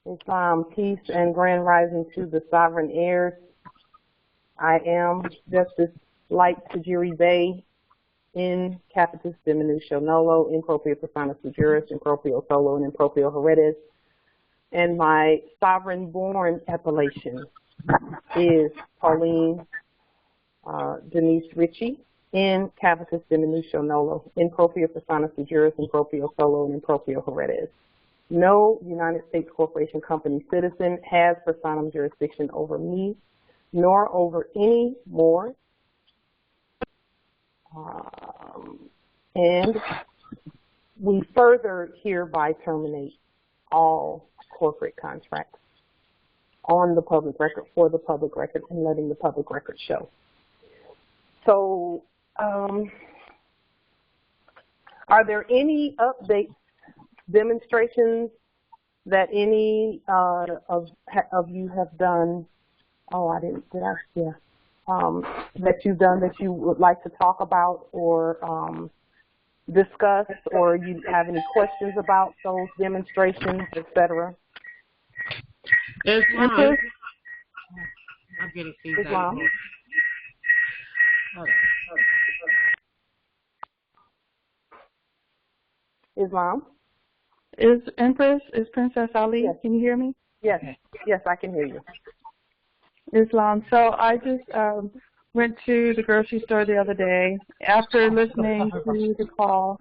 Islam, peace and grand rising to the sovereign heirs. I am Justice Light Tajiri Bey in Capitis Diminutio Nolo, in proprio personas juris, in proprio solo, and in proprio heredis. And my sovereign-born appellation is Pauline Denise Ritchie in Capitis Diminutio Nolo, in proprio personas juris, in proprio solo, and in proprio heredis. No United States corporation, company, citizen has personam jurisdiction over me, nor over any more. And we further hereby terminate all corporate contracts on the public record, for the public record, and letting the public record show. So, are there any updates, demonstrations that any of you have done? Oh, I didn't. Did I? Yeah. That you've done that you would like to talk about or discuss, or you have any questions about those demonstrations, etc. Islam. I'm getting feedback. Islam. Islam. Is Princess Ali? Yes. Can you hear me? Yes. Yes, I can hear you. Islam. So I just went to the grocery store the other day after listening to the call,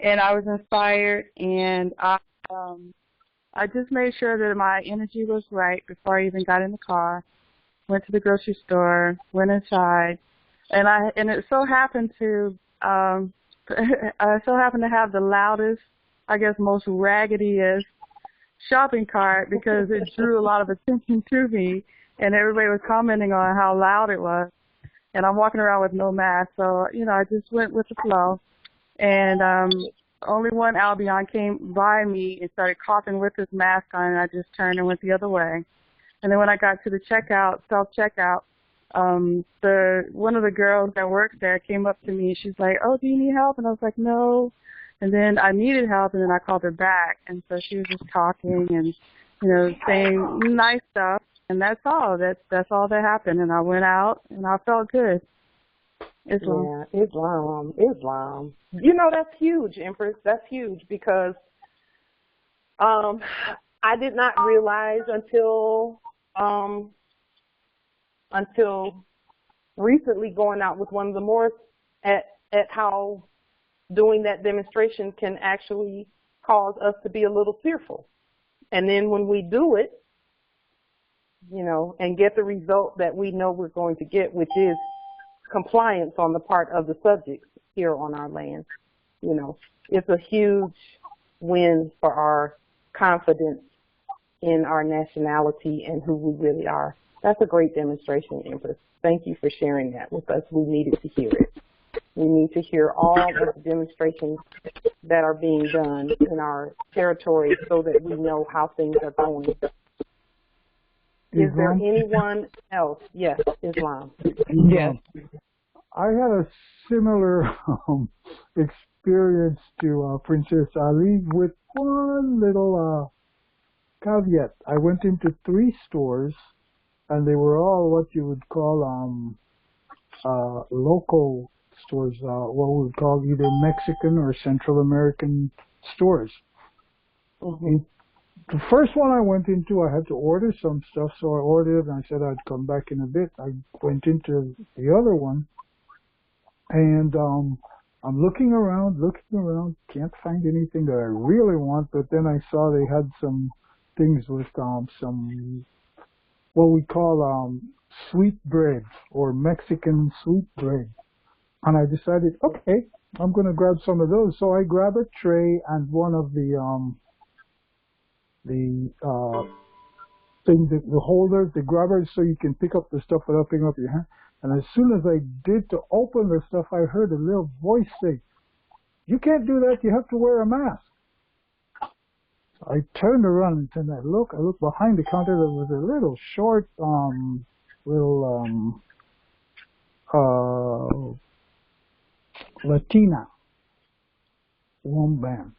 and I was inspired, and I just made sure that my energy was right before I even got in the car. Went to the grocery store, went inside, and it so happened to I so happened to have the loudest, I guess most raggediest shopping cart because it drew a lot of attention to me. And everybody was commenting on how loud it was. And I'm walking around with no mask. So, I just went with the flow. And only one Albion came by me and started coughing with his mask on, and I just turned and went the other way. And then when I got to the self-checkout, one of the girls that works there came up to me, and she's like, "Oh, do you need help?" And I was like, "No." And then I needed help, and then I called her back. And so she was just talking and, saying nice stuff. And that's all. That's all that happened. And I went out, and I felt good. Islam. Yeah, Islam. That's huge, Empress. That's huge because I did not realize until recently going out with one of the Moors at how doing that demonstration can actually cause us to be a little fearful. And then when we do it, and get the result that we know we're going to get, which is compliance on the part of the subjects here on our land. It's a huge win for our confidence in our nationality and who we really are. That's a great demonstration, Empress. Thank you for sharing that with us. We needed to hear it. We need to hear all of the demonstrations that are being done in our territory so that we know how things are going. Is there anyone else? Yes, Islam. Yes. I had a similar experience to Princess Ali with one little caveat. I went into 3 stores, and they were all what you would call local stores, what we would call either Mexican or Central American stores. Mm-hmm. The first one I went into, I had to order some stuff, so I ordered and I said I'd come back in a bit. I went into the other one, and I'm looking around, can't find anything that I really want, but then I saw they had some things with some, what we call sweet bread, or Mexican sweet bread. And I decided, okay, I'm going to grab some of those. So I grabbed a tray and one of the holders, the grabbers, so you can pick up the stuff without picking up your hand. And as soon as I did to open the stuff, I heard a little voice say, "You can't do that, you have to wear a mask." So I turned around and I looked behind the counter. There was a little short, Latina woman.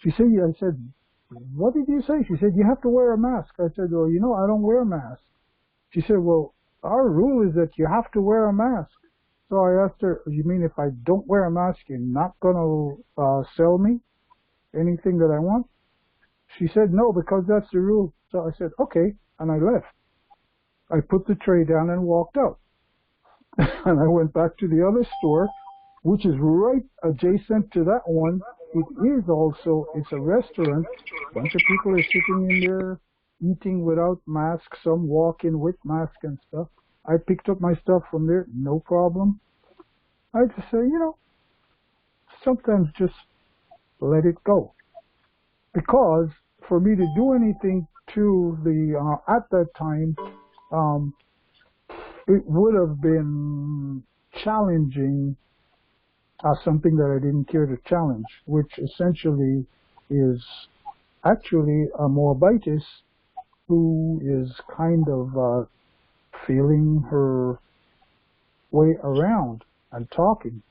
I said, what did you say? She said, you have to wear a mask. I said, well, you know, I don't wear masks. She said, well, our rule is that you have to wear a mask. So I asked her, you mean if I don't wear a mask, you're not going to sell me anything that I want? She said, no, because that's the rule. So I said, okay, and I left. I put the tray down and walked out. And I went back to the other store, which is right adjacent to that one. It is also, it's a restaurant. A bunch of people are sitting in there eating without masks, some walking with masks and stuff. I picked up my stuff from there, no problem. I just say, you know, sometimes just let it go. Because for me to do anything to the, at that time, it would have been challenging something that I didn't care to challenge, which essentially is actually a Moabitess who is kind of feeling her way around and talking.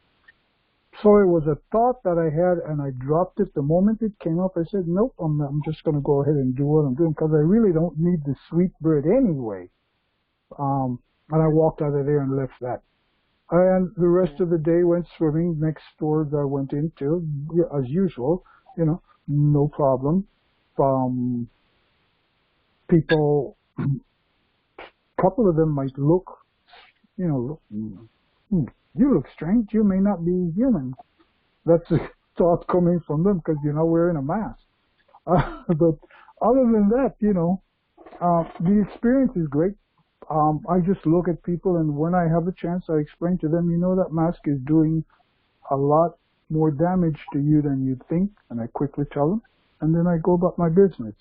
So it was a thought that I had, and I dropped it the moment it came up. I said, nope, I'm just going to go ahead and do what I'm doing because I really don't need the sweet bread anyway. And I walked out of there and left that. And the rest of the day went swimming next door that I went into, as usual, you know, no problem. People, a couple of them might look, you know, you look strange, you may not be human. That's a thought coming from them because you're not wearing a mask. But other than that, you know, the experience is great. I just look at people, and when I have a chance, I explain to them, you know, that mask is doing a lot more damage to you than you'd think, and I quickly tell them, and then I go about my business.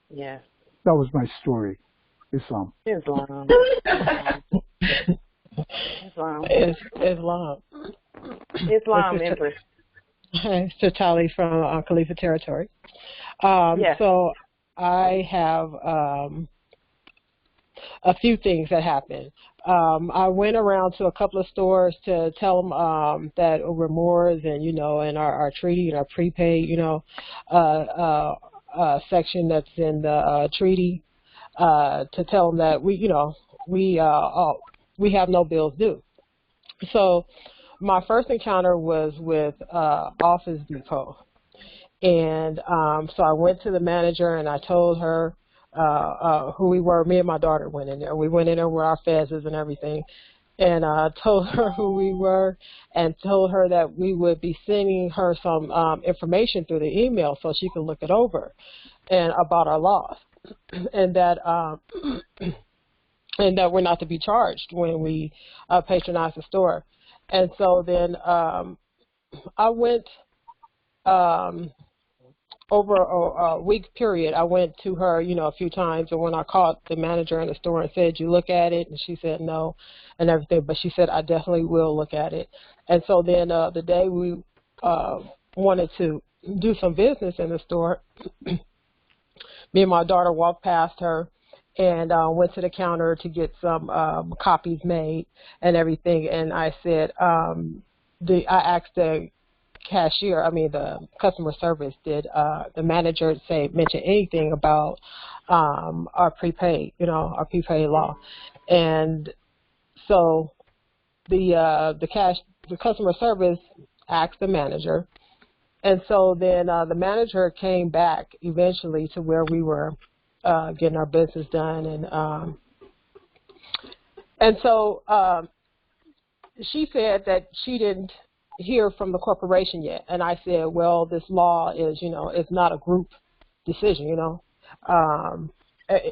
Yes. That was my story. Islam. Islam. Islam. Islam. Islam, Empress. It's Tatali from Khalifa territory. Yes. So I have a few things that happened. I went around to a couple of stores to tell them that we're Moors and, you know, and our treaty and our prepaid, you know, section that's in the treaty, to tell them that we have no bills due. So my first encounter was with Office Depot. And so I went to the manager and I told her who we were. Me and my daughter went in there. We went in there with our fezzes and everything. And I told her who we were and told her that we would be sending her some information through the email so she could look it over and about our laws. And that we're not to be charged when we patronize the store. And so then I went over a week period. I went to her, you know, a few times, and when I called the manager in the store and said, "You look at it?" and she said no, and everything, but she said, "I definitely will look at it." And so then the day we wanted to do some business in the store, me and my daughter walked past her and went to the counter to get some copies made and everything. And I said, I asked the cashier, the customer service, did the manager mention anything about our prepaid, our prepaid law? And so the customer service asked the manager. And so then the manager came back eventually to where we were getting our business done, and so she said that she didn't hear from the corporation yet. And I said, well, this law is, it's not a group decision,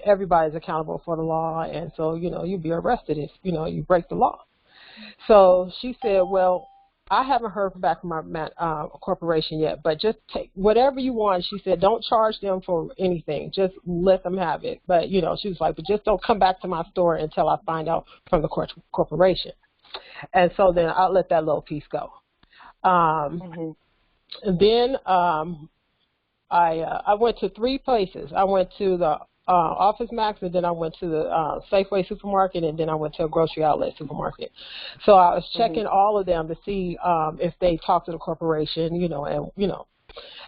everybody's accountable for the law, and so, you'd be arrested if, you break the law. So she said, well, I haven't heard back from our corporation yet, but just take whatever you want. She said, don't charge them for anything. Just let them have it. But, she was like, but just don't come back to my store until I find out from the corporation. And so then I'll let that little piece go. Then I went to 3 places. I went to the Office Max, and then I went to the Safeway supermarket, and then I went to a grocery outlet supermarket. So I was checking all of them to see if they talked to the corporation,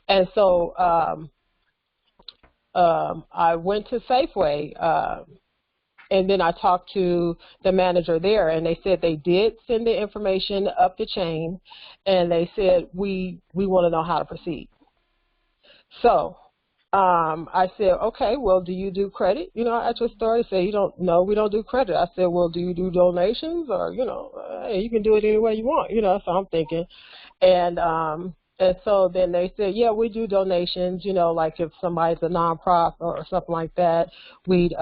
and so I went to Safeway, and then I talked to the manager there, and they said they did send the information up the chain, and they said, we want to know how to proceed. So I said, okay, well, do you do credit? You know, at your store, they say, no, we don't do credit. I said, well, do you do donations? Or, hey, you can do it any way you want, so I'm thinking. And so then they said, yeah, we do donations, like if somebody's a nonprofit or something like that, we'd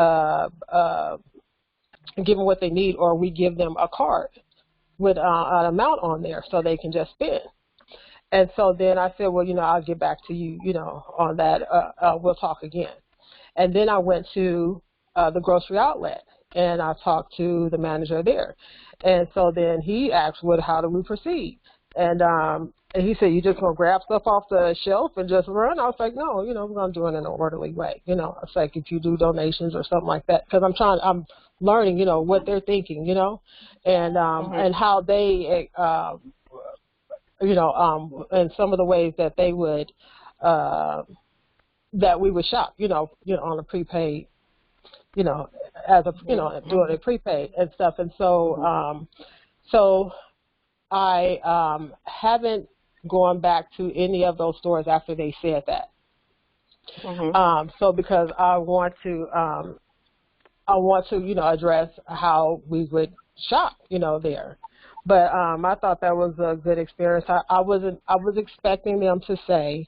give them what they need, or we give them a card with an amount on there so they can just spend. And so then I said, well, I'll get back to you, on that. We'll talk again. And then I went to the grocery outlet, and I talked to the manager there. And so then he asked, well, how do we proceed? And he said, you just going to grab stuff off the shelf and just run? I was like, no, we're going to do it in an orderly way. It's like if you do donations or something like that, because I'm learning, what they're thinking, and how they, and some of the ways that they would, that we would shop, on a prepaid, as a, doing a prepaid and stuff. And so, so I haven't gone back to any of those stores after they said that. So because I want to, address how we would shop, there. But I thought that was a good experience. I was expecting them to say,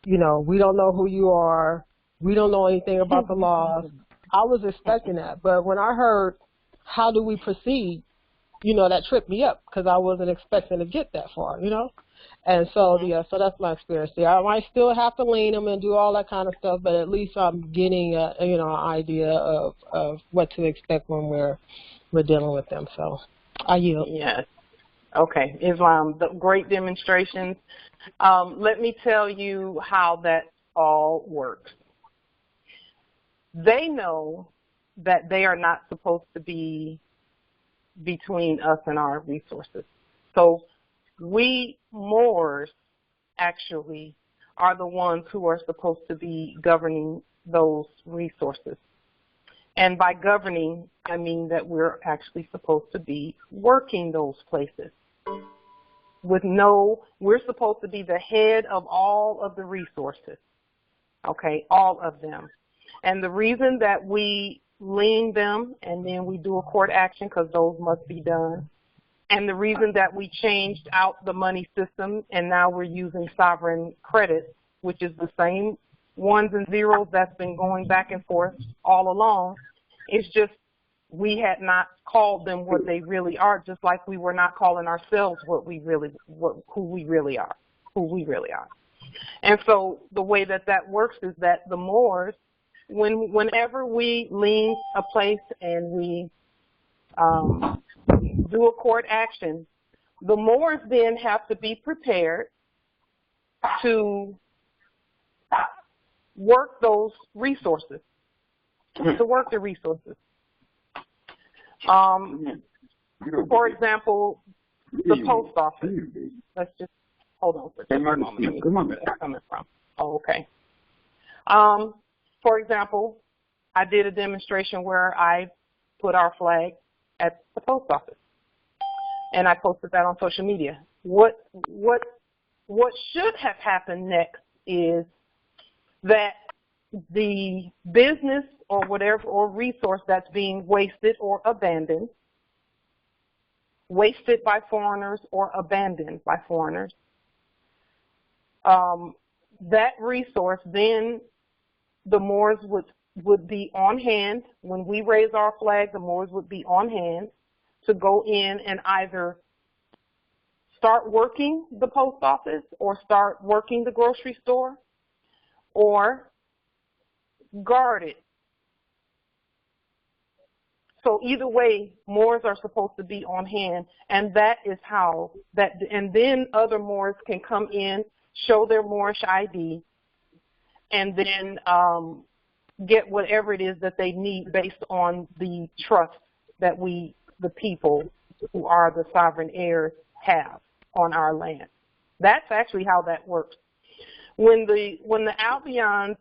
we don't know who you are, we don't know anything about the laws. I was expecting that. But when I heard, how do we proceed, that tripped me up, because I wasn't expecting to get that far, And so, so that's my experience there. I might still have to lean them and do all that kind of stuff, but at least I'm getting an idea of what to expect when we're dealing with them. So I yield. Yes. Okay. Islam, the great demonstrations. Let me tell you how that all works. They know that they are not supposed to be between us and our resources. So we Moors actually are the ones who are supposed to be governing those resources. And by governing, I mean that we're actually supposed to be working those places. We're supposed to be the head of all of the resources, okay, all of them. And the reason that we lien them and then we do a court action, because those must be done, and the reason that we changed out the money system and now we're using sovereign credit, which is the same ones and zeros that's been going back and forth all along, it's just we had not called them what they really are, just like we were not calling ourselves who we really are. And so the way that works is that the Moors, whenever we lien a place and we do a court action, the Moors then have to be prepared to work those resources, to work the resources. For example, the post office. Let's just hold on for just a moment. Let me see where that's coming from. Oh, okay. For example, I did a demonstration where I put our flag at the post office, and I posted that on social media. What should have happened next is that the business or whatever or resource that's being wasted or abandoned, wasted by foreigners or abandoned by foreigners, that resource, then the Moors would be on hand. When we raise our flag, the Moors would be on hand to go in and either start working the post office or start working the grocery store or guard it. So either way, Moors are supposed to be on hand, and that is how that, and then other Moors can come in, show their Moorish ID, and then get whatever it is that they need based on the trust that we, the people who are the sovereign heirs, have on our land. That's actually how that works. When the Albions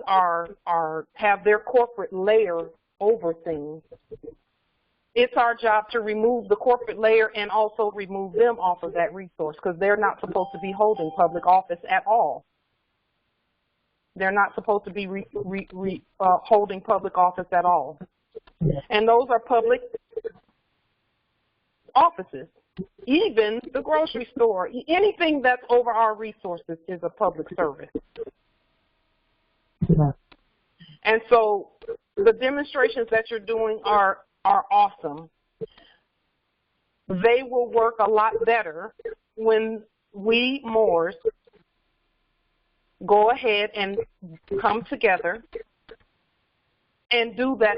have their corporate layer over things, it's our job to remove the corporate layer and also remove them off of that resource, because they're not supposed to be holding public office at all. They're not supposed to be holding public office at all. And those are public offices. Even the grocery store, anything that's over our resources is a public service. And so the demonstrations that you're doing are awesome. They will work a lot better when we Moors go ahead and come together and do that,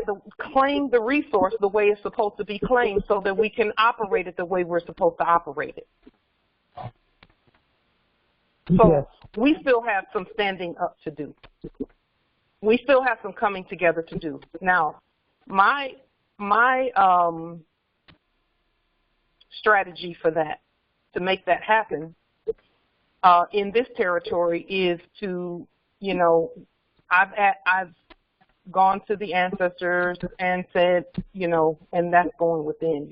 claim the resource the way it's supposed to be claimed, so that we can operate it the way we're supposed to operate it. So we still have some standing up to do. We still have some coming together to do. Now, my strategy for that, to make that happen in this territory, is to, I've gone to the ancestors and said, and that's going within,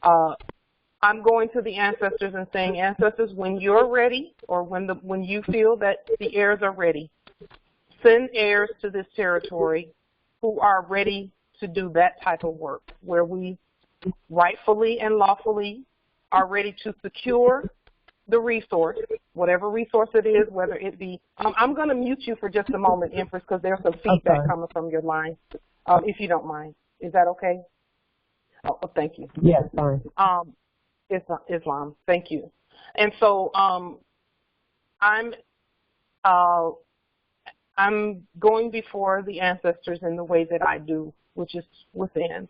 I'm going to the ancestors and saying, ancestors, when you're ready, or when you feel that the heirs are ready, send heirs to this territory who are ready to do that type of work, where we rightfully and lawfully are ready to secure the resource, whatever resource it is, whether it be, I'm going to mute you for just a moment, Empress, because there's some feedback coming from your line, if you don't mind. Is that okay? Oh, thank you. Yes, fine. Islam, thank you. And so I'm going before the ancestors in the way that I do, which is within,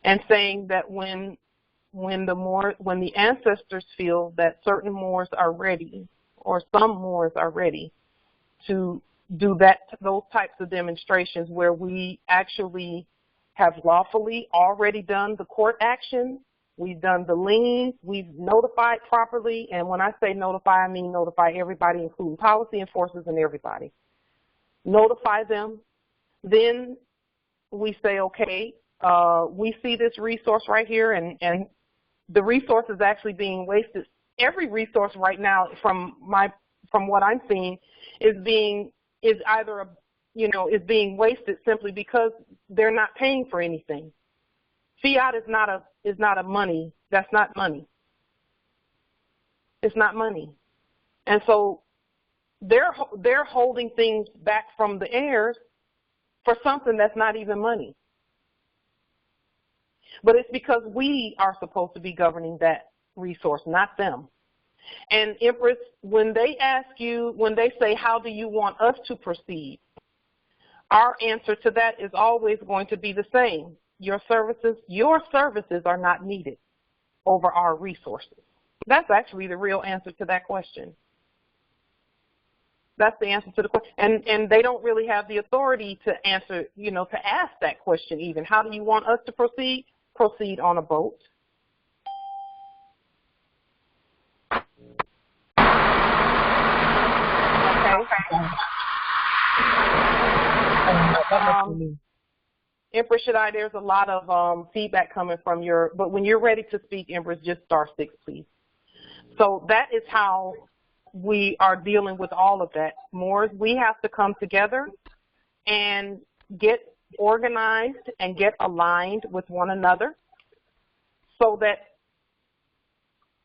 and saying that when the ancestors feel that certain Moors are ready, or some Moors are ready to do those types of demonstrations, where we actually have lawfully already done the court action, we've done the liens, we've notified properly, and when I say notify, I mean notify everybody, including policy enforcers and everybody. Notify them. Then we say, okay, we see this resource right here, and the resource is actually being wasted. Every resource right now, from what I'm seeing, is being wasted simply because they're not paying for anything. Fiat is not a money. That's not money. It's not money. And so they're holding things back from the heirs for something that's not even money. But it's because we are supposed to be governing that resource, not them. And Empress, when they say, how do you want us to proceed? Our answer to that is always going to be the same. Your services are not needed over our resources. That's actually the real answer to that question. That's the answer to the question. And they don't really have the authority to answer, to ask that question even. How do you want us to proceed? Proceed on a boat. Empress Shaddai, there's a lot of feedback coming from but when you're ready to speak, Empress, just star 6, please. So that is how we are dealing with all of that. Moors, we have to come together and get organized and get aligned with one another so that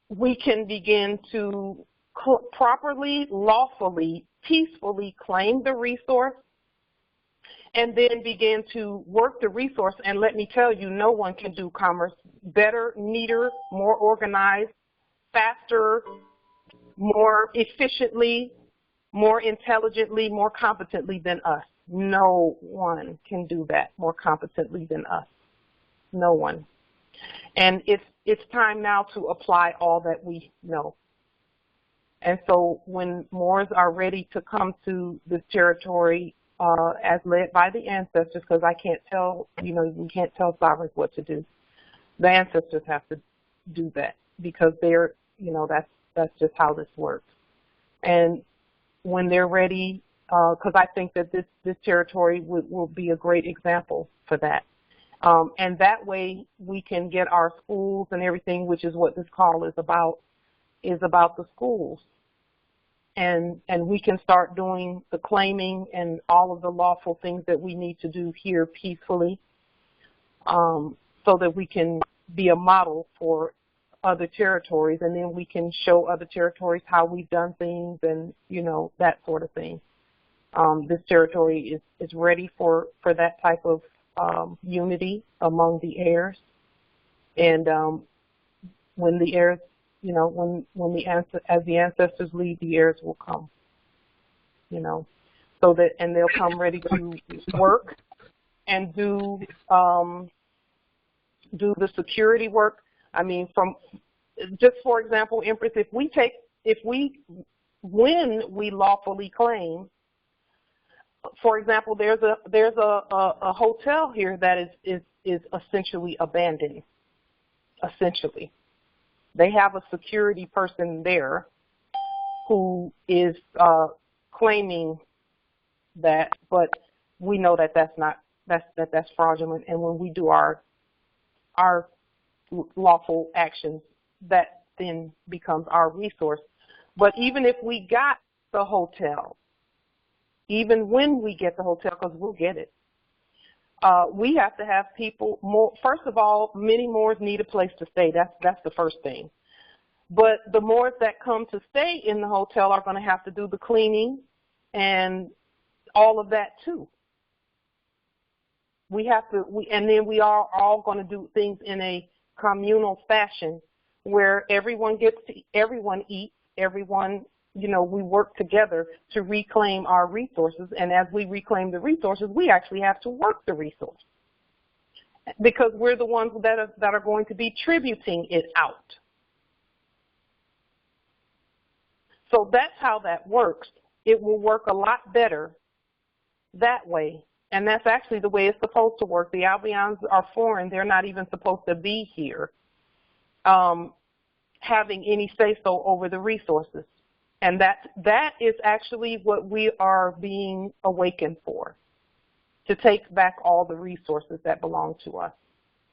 we can begin to properly, lawfully, peacefully claim the resource, and then begin to work the resource. And let me tell you, no one can do commerce better, neater, more organized, faster, more efficiently, more intelligently, more competently than us. No one can do that more competently than us. No one. And it's time now to apply all that we know. And so when Moors are ready to come to this territory as led by the ancestors, because I can't tell, we can't tell sovereigns what to do. The ancestors have to do that because they're, that's just how this works. And when they're ready, because I think that this territory will be a great example for that. And that way we can get our schools and everything, which is what this call is about the schools. And we can start doing the claiming and all of the lawful things that we need to do here peacefully, so that we can be a model for other territories, and then we can show other territories how we've done things and, you know, that sort of thing. This territory is ready for that type of unity among the heirs. And when the heirs, you know, as the ancestors lead, the heirs will come, you know, so that, and they'll come ready to work and do the security work. I mean, from just for example, Empress, when we lawfully claim, for example, there's a hotel here that is essentially abandoned. Essentially, they have a security person there who is claiming that, but we know that that's fraudulent. And when we do our lawful actions, that then becomes our resource. But even if we got the hotel, even when we get the hotel, because we'll get it, we have to have people more. First of all, many Moors need a place to stay. That's the first thing. But the Moors that come to stay in the hotel are going to have to do the cleaning and all of that too. And then we are all going to do things in a communal fashion where everyone eats, everyone, you know, we work together to reclaim our resources. And as we reclaim the resources, we actually have to work the resource because we're the ones that are going to be tributing it out. So that's how that works. It will work a lot better that way. And that's actually the way it's supposed to work. The Albions are foreign. They're not even supposed to be here having any say-so over the resources. And that is actually what we are being awakened for, to take back all the resources that belong to us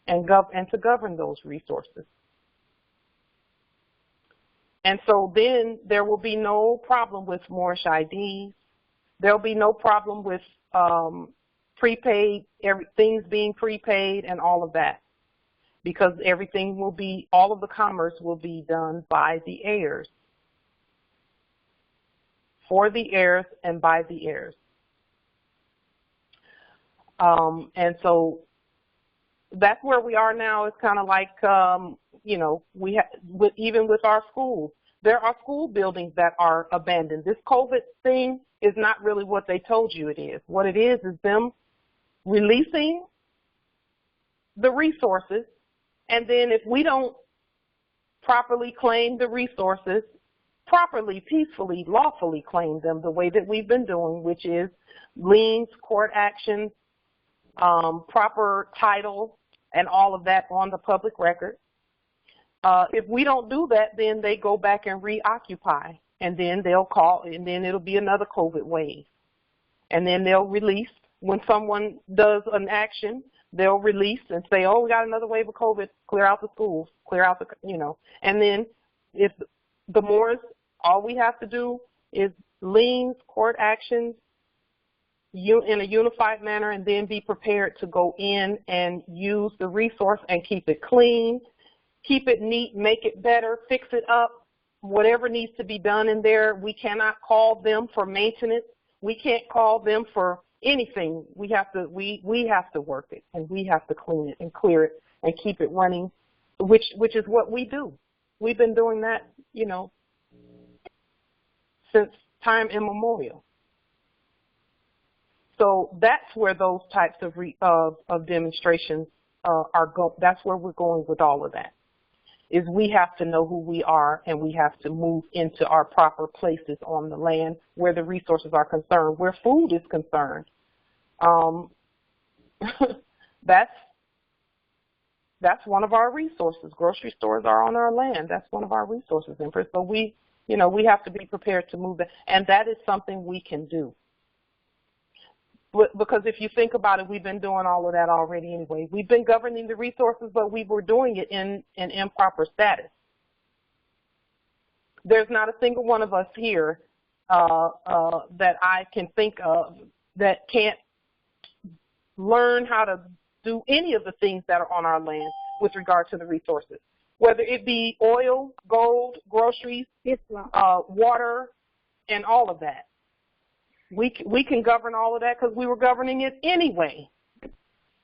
and to govern those resources. And so then there will be no problem with Moorish IDs. There will be no problem with prepaid, things being prepaid and all of that, because everything will be, all of the commerce will be done by the heirs, for the heirs and by the heirs. And so that's where we are now. It's kind of like, you know, even with our schools, there are school buildings that are abandoned. This COVID thing is not really what they told you it is. What it is them releasing the resources, and then if we don't properly claim the resources, properly, peacefully, lawfully claim them the way that we've been doing, which is liens, court actions, proper title, and all of that on the public record. If we don't do that, then they go back and reoccupy, and then they'll call, and then it'll be another COVID wave. And then they'll release. When someone does an action, they'll release and say, oh, we got another wave of COVID, clear out the schools, clear out the, you know. And then if the Moors, all we have to do is liens, court actions in a unified manner, and then be prepared to go in and use the resource and keep it clean, keep it neat, make it better, fix it up, whatever needs to be done in there. We cannot call them for maintenance. We can't call them for anything. We have to work it, and we have to clean it and clear it and keep it running, which is what we do. We've been doing that, you know, since time immemorial. So that's where those types of demonstrations that's where we're going with all of that. Is we have to know who we are, and we have to move into our proper places on the land where the resources are concerned, where food is concerned. That's one of our resources. Grocery stores are on our land. That's one of our resources, Empress. So we You know, we have to be prepared to move that, and that is something we can do. Because if you think about it, we've been doing all of that already anyway. We've been governing the resources, but we were doing it in an improper status. There's not a single one of us here that I can think of that can't learn how to do any of the things that are on our land with regard to the resources, whether it be oil, gold, groceries, water, and all of that. We can govern all of that because we were governing it anyway.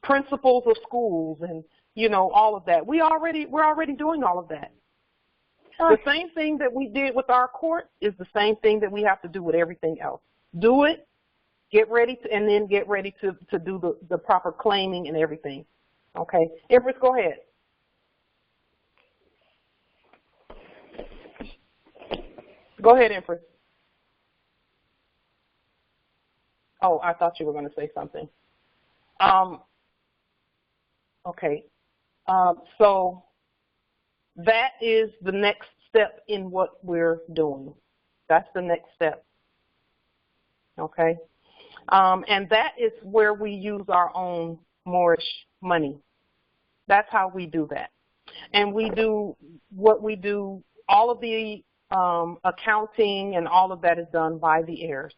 Principles of schools and, you know, all of that. We're already doing all of that. The same thing that we did with our court is the same thing that we have to do with everything else. Do it, get ready to, and then get ready to do the proper claiming and everything. Okay? Empress, go ahead. Go ahead, Empress. Oh, I thought you were going to say something. Okay. So that is the next step in what we're doing. That's the next step. Okay. And that is where we use our own moorishe money. That's how we do that. And we do what we do, all of the accounting and all of that is done by the heirs.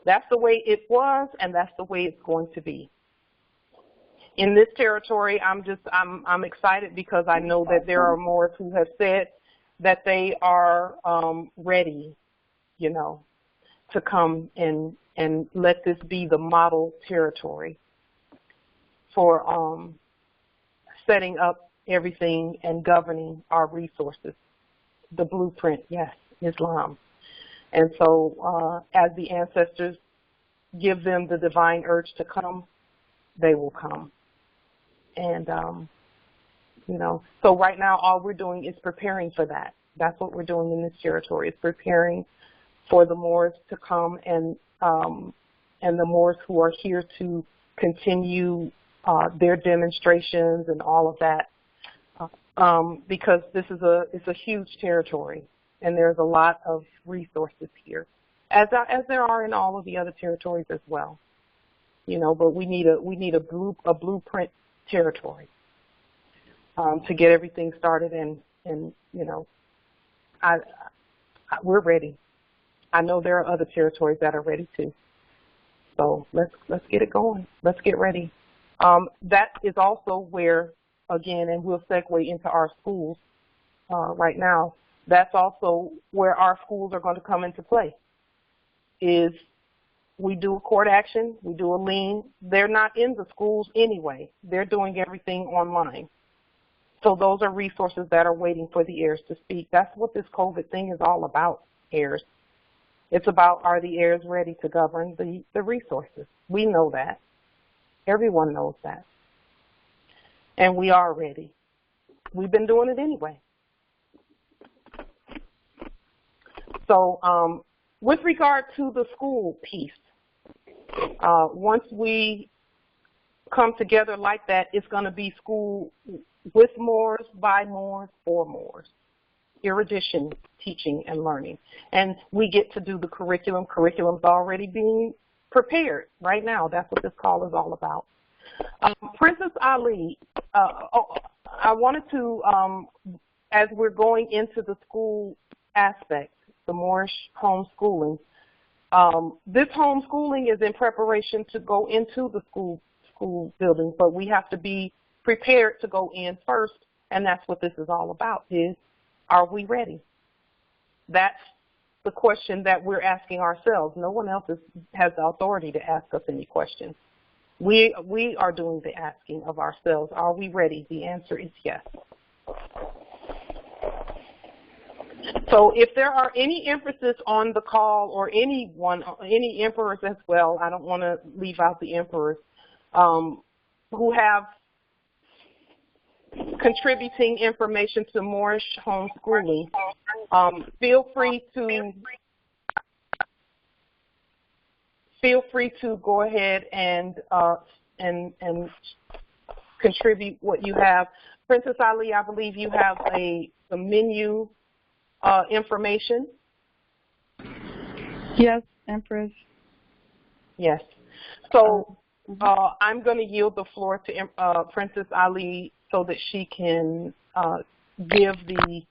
That's the way it was, and that's the way it's going to be. In this territory, I'm excited because I know that there are more who have said that they are ready, you know, to come and let this be the model territory for setting up everything and governing our resources. The blueprint, yes, Islam. And so as the ancestors give them the divine urge to come, they will come. And, you know, so right now all we're doing is preparing for that. That's what we're doing in this territory, is preparing for the Moors to come and the Moors who are here to continue their demonstrations and all of that, because this is a huge territory. And there's a lot of resources here, as there are in all of the other territories as well. You know, but we need a blueprint territory to get everything started, and you know, we're ready. I know there are other territories that are ready too. So let's get it going. Let's get ready. That is also where, again, and we'll segue into our schools right now. That's also where our schools are going to come into play, is we do a court action, we do a lien. They're not in the schools anyway. They're doing everything online. So those are resources that are waiting for the heirs to speak. That's what this COVID thing is all about, heirs. It's about, are the heirs ready to govern the resources? We know that. Everyone knows that. And we are ready. We've been doing it anyway. So with regard to the school piece, once we come together like that, it's going to be school with Moors, by Moors, for Moors. Erudition, teaching, and learning. And we get to do the curriculum. Curriculum's already being prepared right now. That's what this call is all about. Princess Ali, I wanted to, as we're going into the school aspect, the moorishe homeschooling, this homeschooling is in preparation to go into the school building, but we have to be prepared to go in first, and that's what this is all about, is, are we ready? That's the question that we're asking ourselves. No one else has the authority to ask us any questions. We are doing the asking of ourselves. Are we ready? The answer is yes. So if there are any empresses on the call, or anyone, any emperors as well, I don't want to leave out the emperors, who have contributing information to moorishe homeschooling, feel free to go ahead and contribute what you have. Princess Ali, I believe you have a menu information? Yes, Empress. Yes. So I'm going to yield the floor to Princess Ali so that she can give the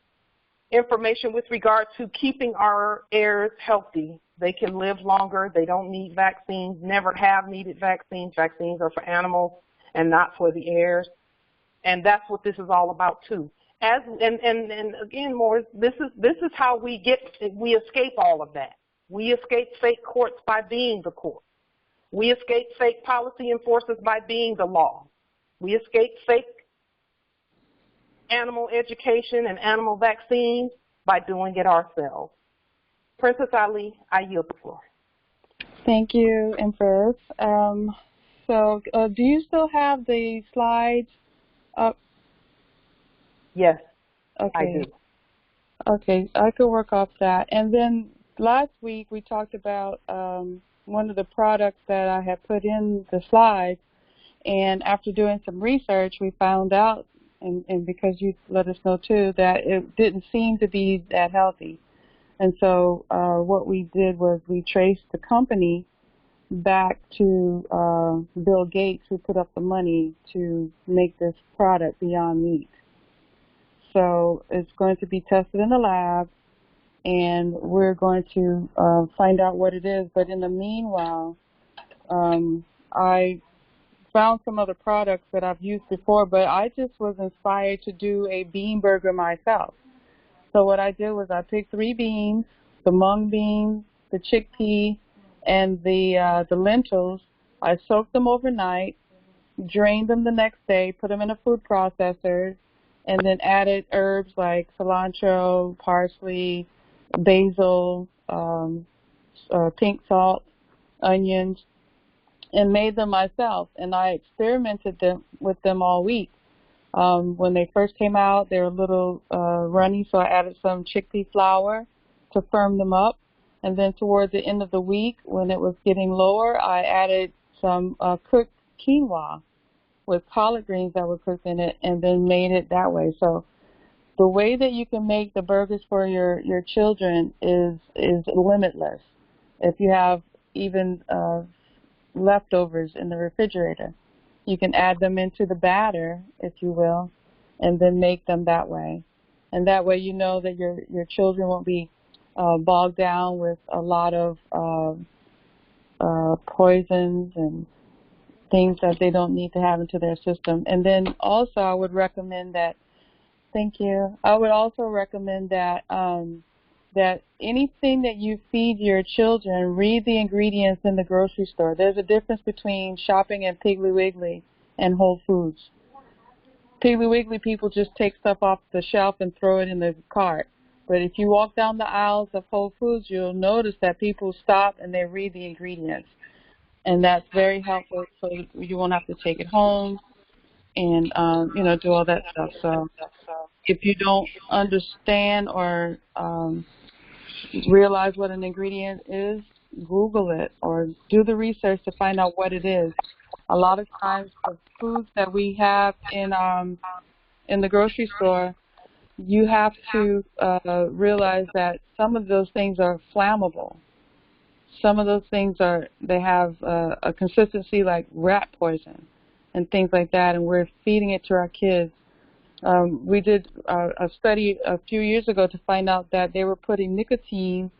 information with regard to keeping our heirs healthy. They can live longer. They don't need vaccines, never have needed vaccines. Vaccines are for animals and not for the heirs. And that's what this is all about too. And again, Morris, this is how we escape all of that. We escape fake courts by being the court. We escape fake policy enforcers by being the law. We escape fake animal education and animal vaccines by doing it ourselves. Princess Ali, I yield the floor. Thank you, Empress. So do you still have the slides up? Yes, okay. I do. Okay, I could work off that. And then last week we talked about one of the products that I had put in the slides, and after doing some research, we found out, and because you let us know too, that it didn't seem to be that healthy. And so what we did was we traced the company back to Bill Gates, who put up the money to make this product Beyond Meat. So it's going to be tested in the lab, and we're going to find out what it is. But in the meanwhile, I found some other products that I've used before, but I just was inspired to do a bean burger myself. So what I did was I picked 3 beans, the mung bean, the chickpea, and the lentils. I soaked them overnight, drained them the next day, put them in a food processor, and then added herbs like cilantro, parsley, basil, pink salt, onions, and made them myself. And I experimented with them all week. When they first came out, they were a little runny, so I added some chickpea flour to firm them up. And then toward the end of the week, when it was getting lower, I added some cooked quinoa with collard greens that were cooked in it, and then made it that way. So the way that you can make the burgers for your children is limitless. If you have even leftovers in the refrigerator, you can add them into the batter, if you will, and then make them that way. And that way you know that your children won't be bogged down with a lot of poisons and things that they don't need to have into their system. And then also I would recommend that, thank you, I would also recommend that that anything that you feed your children, read the ingredients in the grocery store. There's a difference between shopping at Piggly Wiggly and Whole Foods. Piggly Wiggly, people just take stuff off the shelf and throw it in the cart. But if you walk down the aisles of Whole Foods, you'll notice that people stop and they read the ingredients. And that's very helpful, so you won't have to take it home and, do all that stuff. So if you don't understand or realize what an ingredient is, Google it or do the research to find out what it is. A lot of times the foods that we have in the grocery store, you have to realize that some of those things are flammable. Some of those things they have a consistency like rat poison and things like that, and we're feeding it to our kids. We did a study a few years ago to find out that they were putting nicotine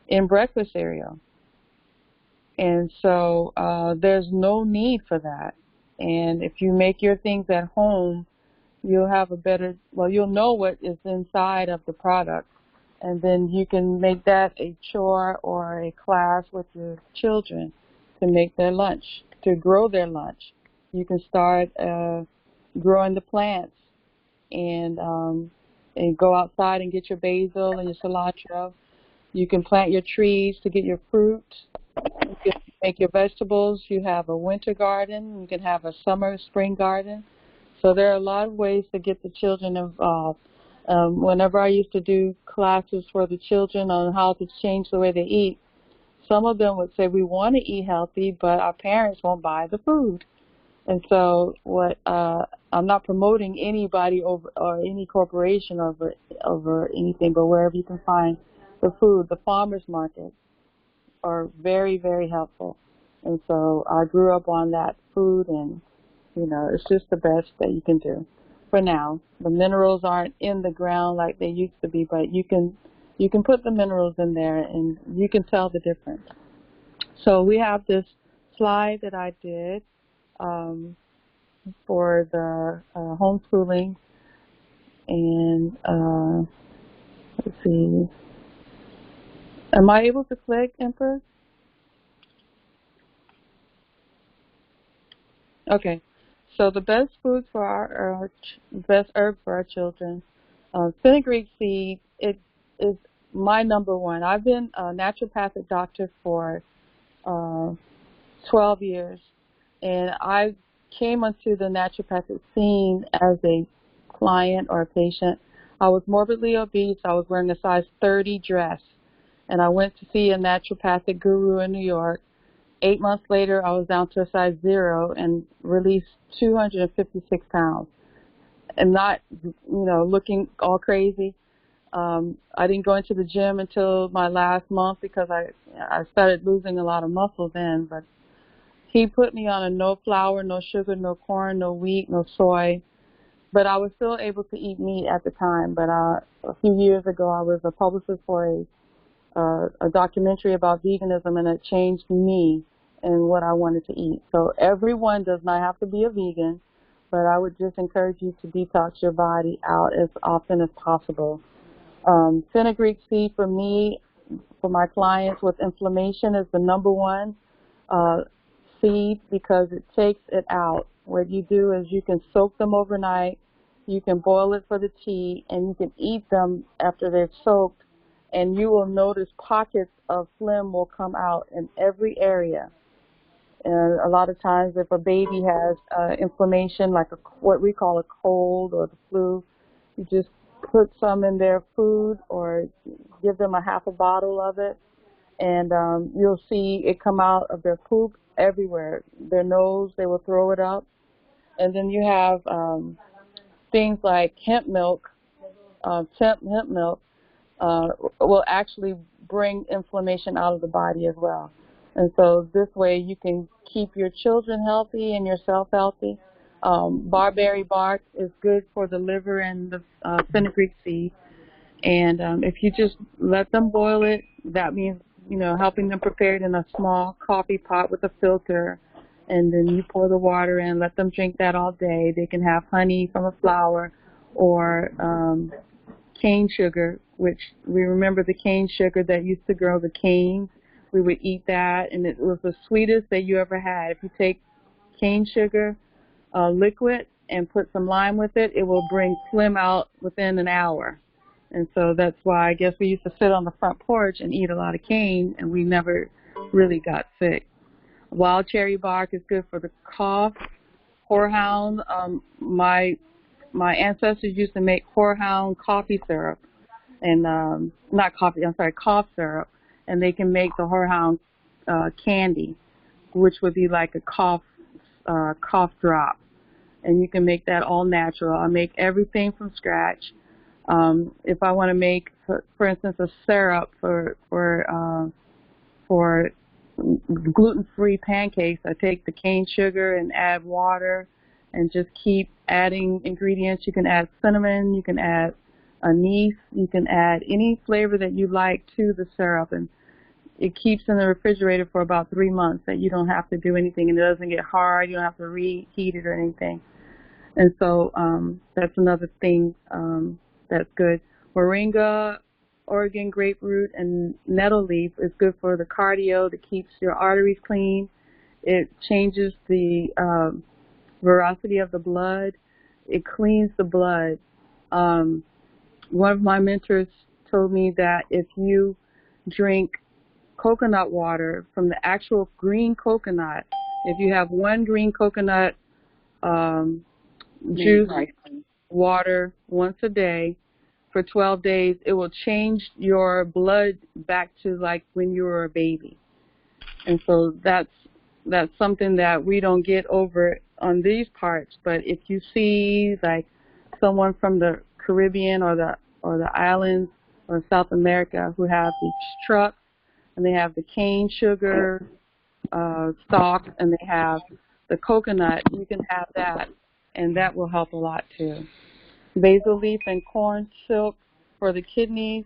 in breakfast cereal. And so there's no need for that. And if you make your things at home, you'll have you'll know what is inside of the product. And then you can make that a chore or a class with your children to make their lunch, to grow their lunch. You can start growing the plants and go outside and get your basil and your cilantro. You can plant your trees to get your fruit. You can make your vegetables. You have a winter garden. You can have a spring garden. So there are a lot of ways to get the children involved. Whenever I used to do classes for the children on how to change the way they eat, some of them would say, we want to eat healthy, but our parents won't buy the food. And so I'm not promoting anybody over or any corporation over anything, but wherever you can find the food, the farmers markets are very, very helpful. And so I grew up on that food, and it's just the best that you can do for now. The minerals aren't in the ground like they used to be, but you can put the minerals in there, and you can tell the difference. So we have this slide that I did for the homeschooling, and let's see. Am I able to click, Empress? Okay. So the best foods for our best herbs for our children, fenugreek seed. It is my number one. I've been a naturopathic doctor for 12 years, and I came onto the naturopathic scene as a client or a patient. I was morbidly obese. I was wearing a size 30 dress, and I went to see a naturopathic guru in New York. 8 months later, I was down to a size 0 and released 256 pounds, and not, looking all crazy. I didn't go into the gym until my last month because I started losing a lot of muscle then. But he put me on a no flour, no sugar, no corn, no wheat, no soy. But I was still able to eat meat at the time. But a few years ago, I was a publicist for a documentary about veganism, and it changed me and what I wanted to eat. So everyone does not have to be a vegan, but I would just encourage you to detox your body out as often as possible. Fenugreek seed for me, for my clients with inflammation, is the number one seed because it takes it out. What you do is you can soak them overnight, you can boil it for the tea, and you can eat them after they're soaked, and you will notice pockets of phlegm will come out in every area. And a lot of times if a baby has inflammation, like what we call a cold or the flu, you just put some in their food or give them a half a bottle of it, and you'll see it come out of their poop everywhere. Their nose, they will throw it up. And then you have things like hemp milk. Hemp milk will actually bring inflammation out of the body as well. And so this way you can keep your children healthy and yourself healthy. Barberry bark is good for the liver and the fenugreek seed. And if you just let them boil it, that means, helping them prepare it in a small coffee pot with a filter. And then you pour the water in, let them drink that all day. They can have honey from a flower or cane sugar, which we remember the cane sugar that used to grow the canes. We would eat that, and it was the sweetest that you ever had. If you take cane sugar liquid and put some lime with it, it will bring phlegm out within an hour. And so that's why I guess we used to sit on the front porch and eat a lot of cane, and we never really got sick. Wild cherry bark is good for the cough. Horehound, my ancestors used to make horehound coffee syrup, and cough syrup, and they can make the horehound candy, which would be like a cough drop, and you can make that all natural. I make everything from scratch. If I want to make, for instance, a syrup for gluten-free pancakes, I take the cane sugar and add water and just keep adding ingredients. You can add cinnamon, you can add anise, you can add any flavor that you like to the syrup, and it keeps in the refrigerator for about 3 months that you don't have to do anything, and it doesn't get hard, you don't have to reheat it or anything. And so that's another thing that's good. Moringa, Oregon grapefruit, and nettle leaf is good for the cardio, that keeps your arteries clean. It changes the veracity of the blood. It cleans the blood. One of my mentors told me that if you drink coconut water from the actual green coconut, if you have one green coconut juice water once a day for 12 days, it will change your blood back to like when you were a baby. And so that's something that we don't get over on these parts, but if you see like someone from the Caribbean or the islands or South America who have these trucks and they have the cane sugar stalk and they have the coconut, you can have that, and that will help a lot too. Basil leaf and corn silk for the kidneys.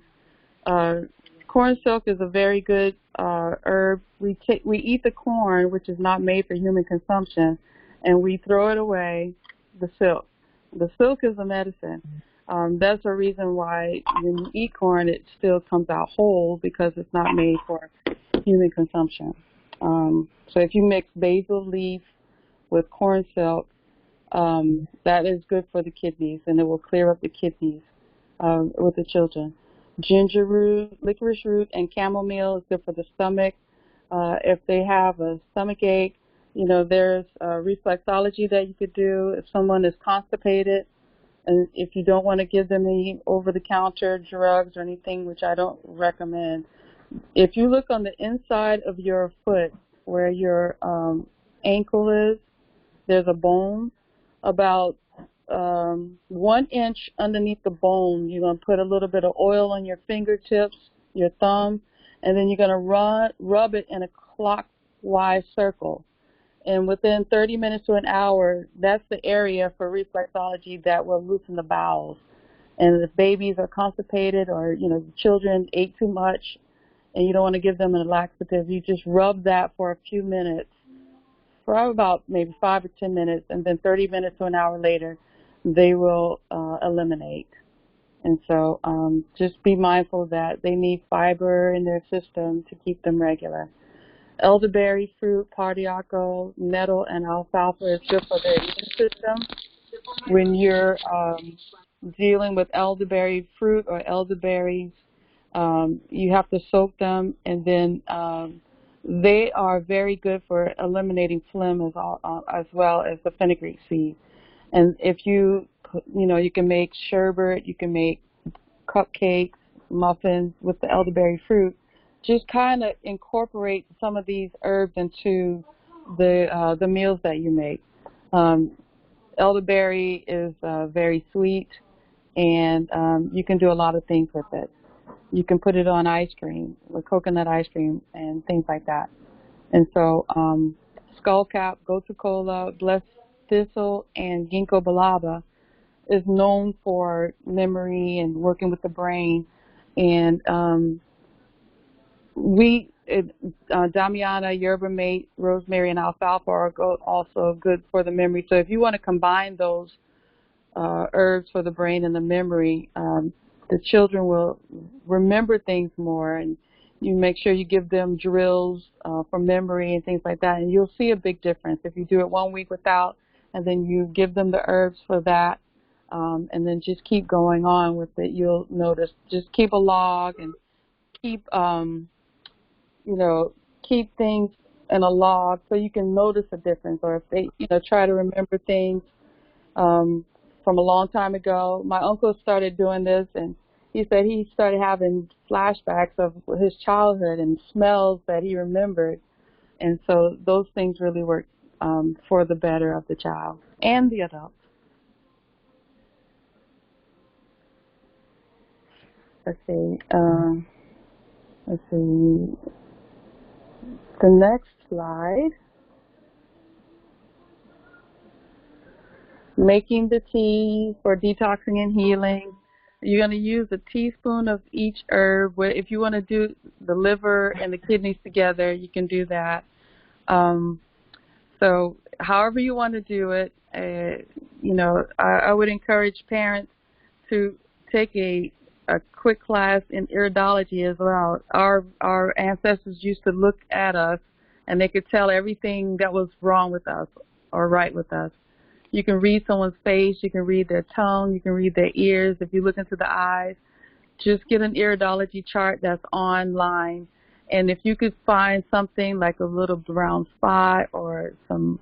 Corn silk is a very good herb. We eat the corn, which is not made for human consumption, and we throw it away, the silk. The silk is a medicine. That's the reason why when you eat corn, it still comes out whole because it's not made for human consumption. So if you mix basil leaf with corn silk, that is good for the kidneys, and it will clear up the kidneys with the children. Ginger root, licorice root, and chamomile is good for the stomach. If they have a stomach ache, there's reflexology that you could do if someone is constipated, and if you don't want to give them any over-the-counter drugs or anything, which I don't recommend. If you look on the inside of your foot where your ankle is, there's a bone about 1 inch underneath the bone. You're going to put a little bit of oil on your fingertips, your thumb, and then you're going to rub it in a clockwise circle. And within 30 minutes to an hour, that's the area for reflexology that will loosen the bowels. And if babies are constipated or, children ate too much and you don't want to give them a laxative, you just rub that for a few minutes, for about maybe 5 or 10 minutes, and then 30 minutes to an hour later, they will eliminate. And so just be mindful that they need fiber in their system to keep them regular. Elderberry fruit, pardiaco, nettle, and alfalfa is good for their immune system. When you're dealing with elderberry fruit or elderberries, you have to soak them, and then they are very good for eliminating phlegm as well as the fenugreek seed. And if you can make sherbet, you can make cupcakes, muffins with the elderberry fruit. Just kind of incorporate some of these herbs into the meals that you make. Elderberry is very sweet, and you can do a lot of things with it. You can put it on ice cream, with coconut ice cream, and things like that. And so skullcap, gotu kola, blessed thistle, and ginkgo biloba is known for memory and working with the brain. And Damiana, yerba mate, rosemary, and alfalfa are also good for the memory. So if you want to combine those herbs for the brain and the memory, the children will remember things more, and you make sure you give them drills for memory and things like that, and you'll see a big difference. If you do it 1 week without, and then you give them the herbs for that, and then just keep going on with it, you'll notice. Just keep a log and keep keep things in a log so you can notice a difference. Or if they, try to remember things from a long time ago. My uncle started doing this, and he said he started having flashbacks of his childhood and smells that he remembered. And so those things really work for the better of the child and the adult. Let's see. The next slide. Making the tea for detoxing and healing. You're going to use a teaspoon of each herb. If you want to do the liver and the kidneys together, you can do that. So however you want to do it, I would encourage parents to take a quick class in iridology as well. Our ancestors used to look at us, and they could tell everything that was wrong with us or right with us. You can read someone's face, you can read their tongue, you can read their ears. If you look into the eyes, just get an iridology chart that's online. And if you could find something like a little brown spot or some,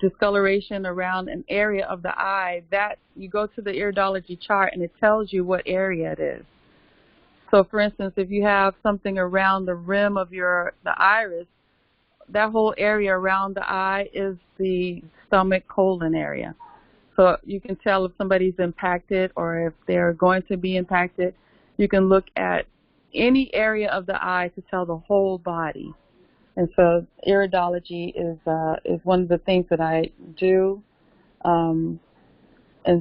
discoloration around an area of the eye, that you go to the iridology chart and it tells you what area it is. So, for instance, if you have something around the rim of the iris, that whole area around the eye is the stomach colon area. So you can tell if somebody's impacted or if they're going to be impacted. You can look at any area of the eye to tell the whole body. And so iridology is one of the things that I do. And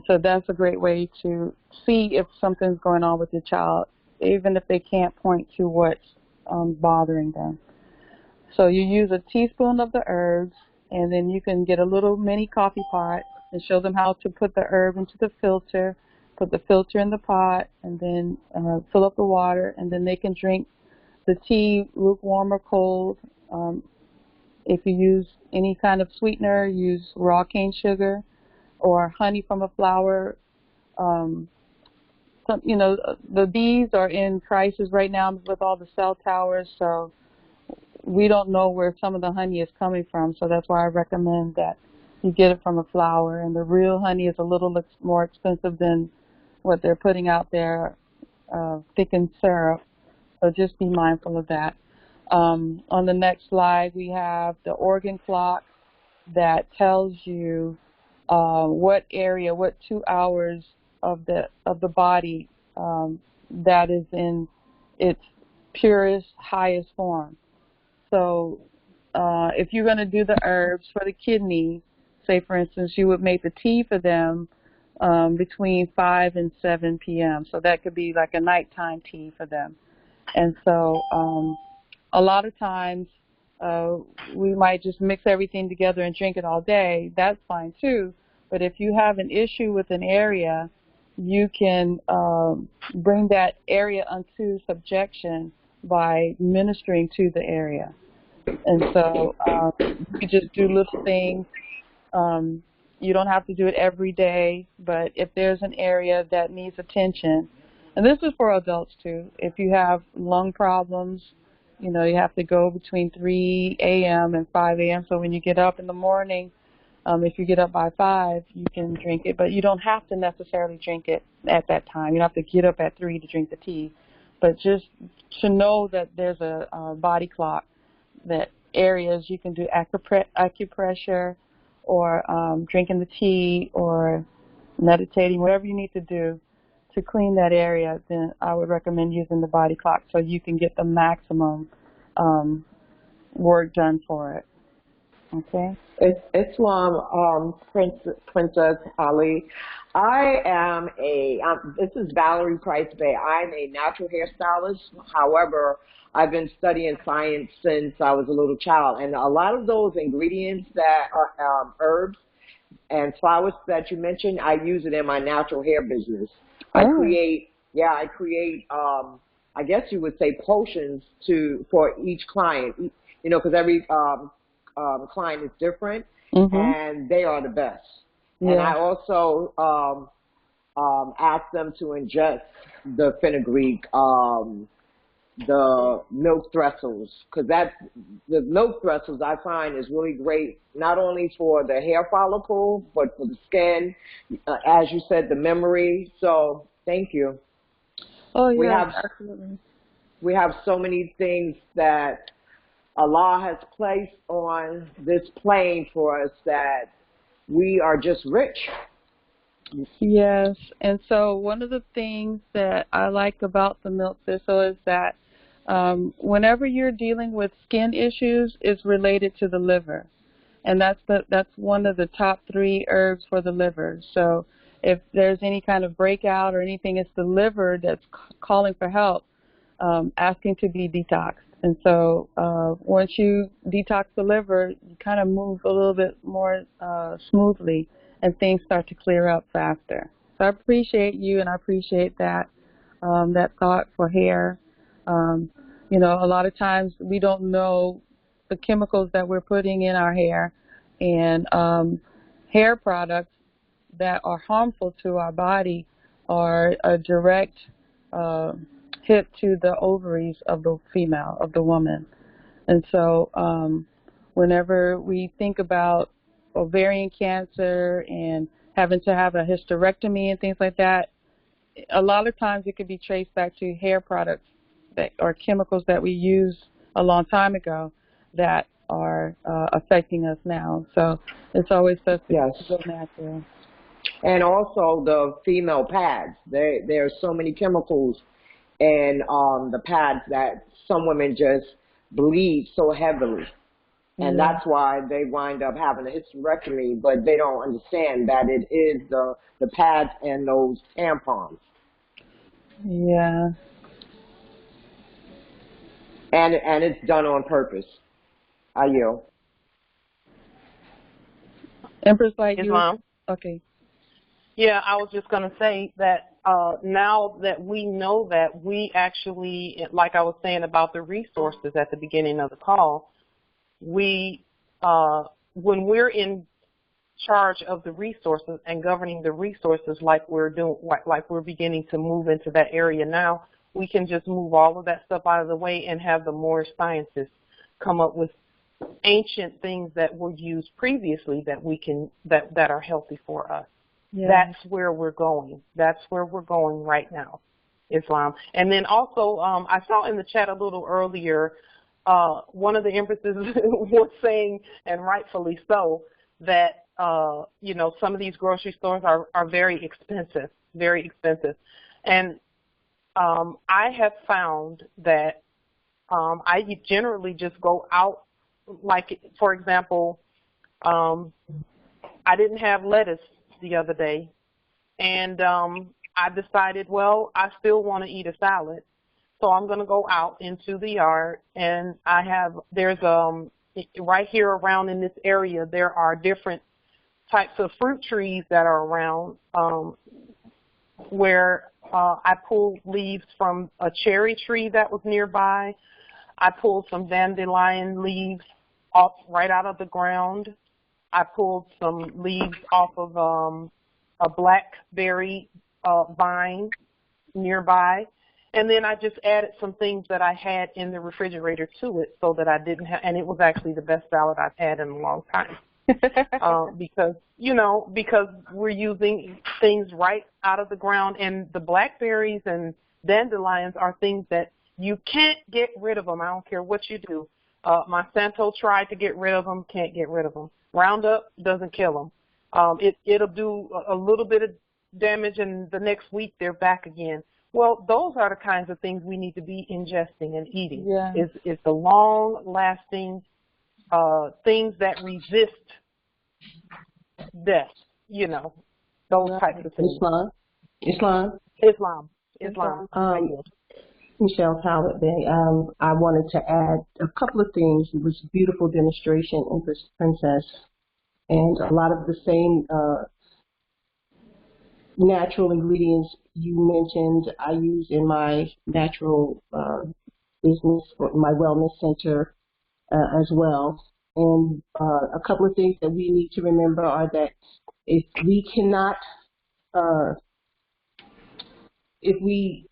so that's a great way to see if something's going on with your child, even if they can't point to what's bothering them. So you use a teaspoon of the herbs, and then you can get a little mini coffee pot and show them how to put the herb into the filter, put the filter in the pot, and then fill up the water, and then they can drink the tea lukewarm or cold. If you use any kind of sweetener, use raw cane sugar or honey from a flower. The bees are in crisis right now with all the cell towers, so we don't know where some of the honey is coming from, so that's why I recommend that you get it from a flower. And the real honey is a little more expensive than what they're putting out there, thickened syrup, so just be mindful of that. On the next slide, we have the organ clock that tells you what area, what 2 hours of the body that is in its purest, highest form. So if you're going to do the herbs for the kidney, say for instance, you would make the tea for them between 5 and 7 p.m. So that could be like a nighttime tea for them. And so a lot of times we might just mix everything together and drink it all day. That's fine too. But if you have an issue with an area, you can bring that area unto subjection by ministering to the area. And so you just do little things. You don't have to do it every day, but if there's an area that needs attention, and this is for adults too, if you have lung problems, you have to go between 3 a.m. and 5 a.m. So when you get up in the morning, if you get up by 5, you can drink it, but you don't have to necessarily drink it at that time. You don't have to get up at 3 to drink the tea, but just to know that there's a body clock, that areas you can do acupressure or drinking the tea or meditating, whatever you need to do to clean that area, then I would recommend using the body clock so you can get the maximum work done for it. Okay. Islam, Princess Ali. This is Valerie Price Bay. I'm a natural hairstylist. However, I've been studying science since I was a little child. And a lot of those ingredients that are herbs and flowers that you mentioned, I use it in my natural hair business. I create, I guess you would say potions for each client, because every client is different, and they are the best. Yeah. And I also ask them to ingest the fenugreek, the milk thistles, because the milk thistles I find is really great, not only for the hair follicle, but for the skin, as you said, the memory. So thank you. Oh, yeah, absolutely. We have so many things that Allah has placed on this plane for us that we are just rich. Yes, and so one of the things that I like about the milk thistle is that whenever you're dealing with skin issues, it's related to the liver, and that's one of the top 3 herbs for the liver. So if there's any kind of breakout or anything, it's the liver that's calling for help, asking to be detoxed. And so once you detox the liver, you kind of move a little bit more smoothly, and things start to clear up faster. So I appreciate you, and I appreciate that thought for hair. A lot of times we don't know the chemicals that we're putting in our hair, and hair products that are harmful to our body are a direct hit to the ovaries of the female, of the woman. And so whenever we think about ovarian cancer and having to have a hysterectomy and things like that, a lot of times it could be traced back to hair products or chemicals that we used a long time ago that are affecting us now. So it's always best to go natural. And also the female pads. There are so many chemicals in the pads that some women just bleed so heavily. And that's why they wind up having a hysterectomy, but they don't understand that it is the pads and those tampons. Yeah. And it's done on purpose. I yield. Empress, like Islam. you? Okay. Yeah, I was just going to say that now that we know that, we actually, like I was saying about the resources at the beginning of the call, we, when we're in charge of the resources and governing the resources like we're doing, like we're beginning to move into that area now, we can just move all of that stuff out of the way and have the Moorish scientists come up with ancient things that were used previously that we can, that are healthy for us. Yeah. That's where we're going. That's where we're going right now, Islam. And then also, I saw in the chat a little earlier, one of the empresses was saying, and rightfully so, that, you know, some of these grocery stores are very expensive, very expensive. And I have found that I generally just go out, like, for example, I didn't have lettuce the other day, and I decided, well, I still want to eat a salad, so I'm going to go out into the yard, and there's right here around in this area, there are different types of fruit trees that are around where I pulled leaves from a cherry tree that was nearby. I pulled some dandelion leaves off right out of the ground. I pulled some leaves off of a blackberry vine nearby. And then I just added some things that I had in the refrigerator to it so that I didn't have, and it was actually the best salad I've had in a long time. Because, you know, because we're using things right out of the ground, and the blackberries and dandelions are things that you can't get rid of them. I don't care what you do. Monsanto tried to get rid of them, can't get rid of them. Roundup doesn't kill them. It'll do a little bit of damage, and the next week they're back again. Well, those are the kinds of things we need to be ingesting and eating. Yeah. Is the long-lasting things that resist death, you know, those types of things. Islam. Michelle Howard Bay. I wanted to add a couple of things. It was a beautiful demonstration, Empress Princess, and a lot of the same natural ingredients you mentioned I use in my natural business, or my wellness center as well. And a couple of things that we need to remember are that if we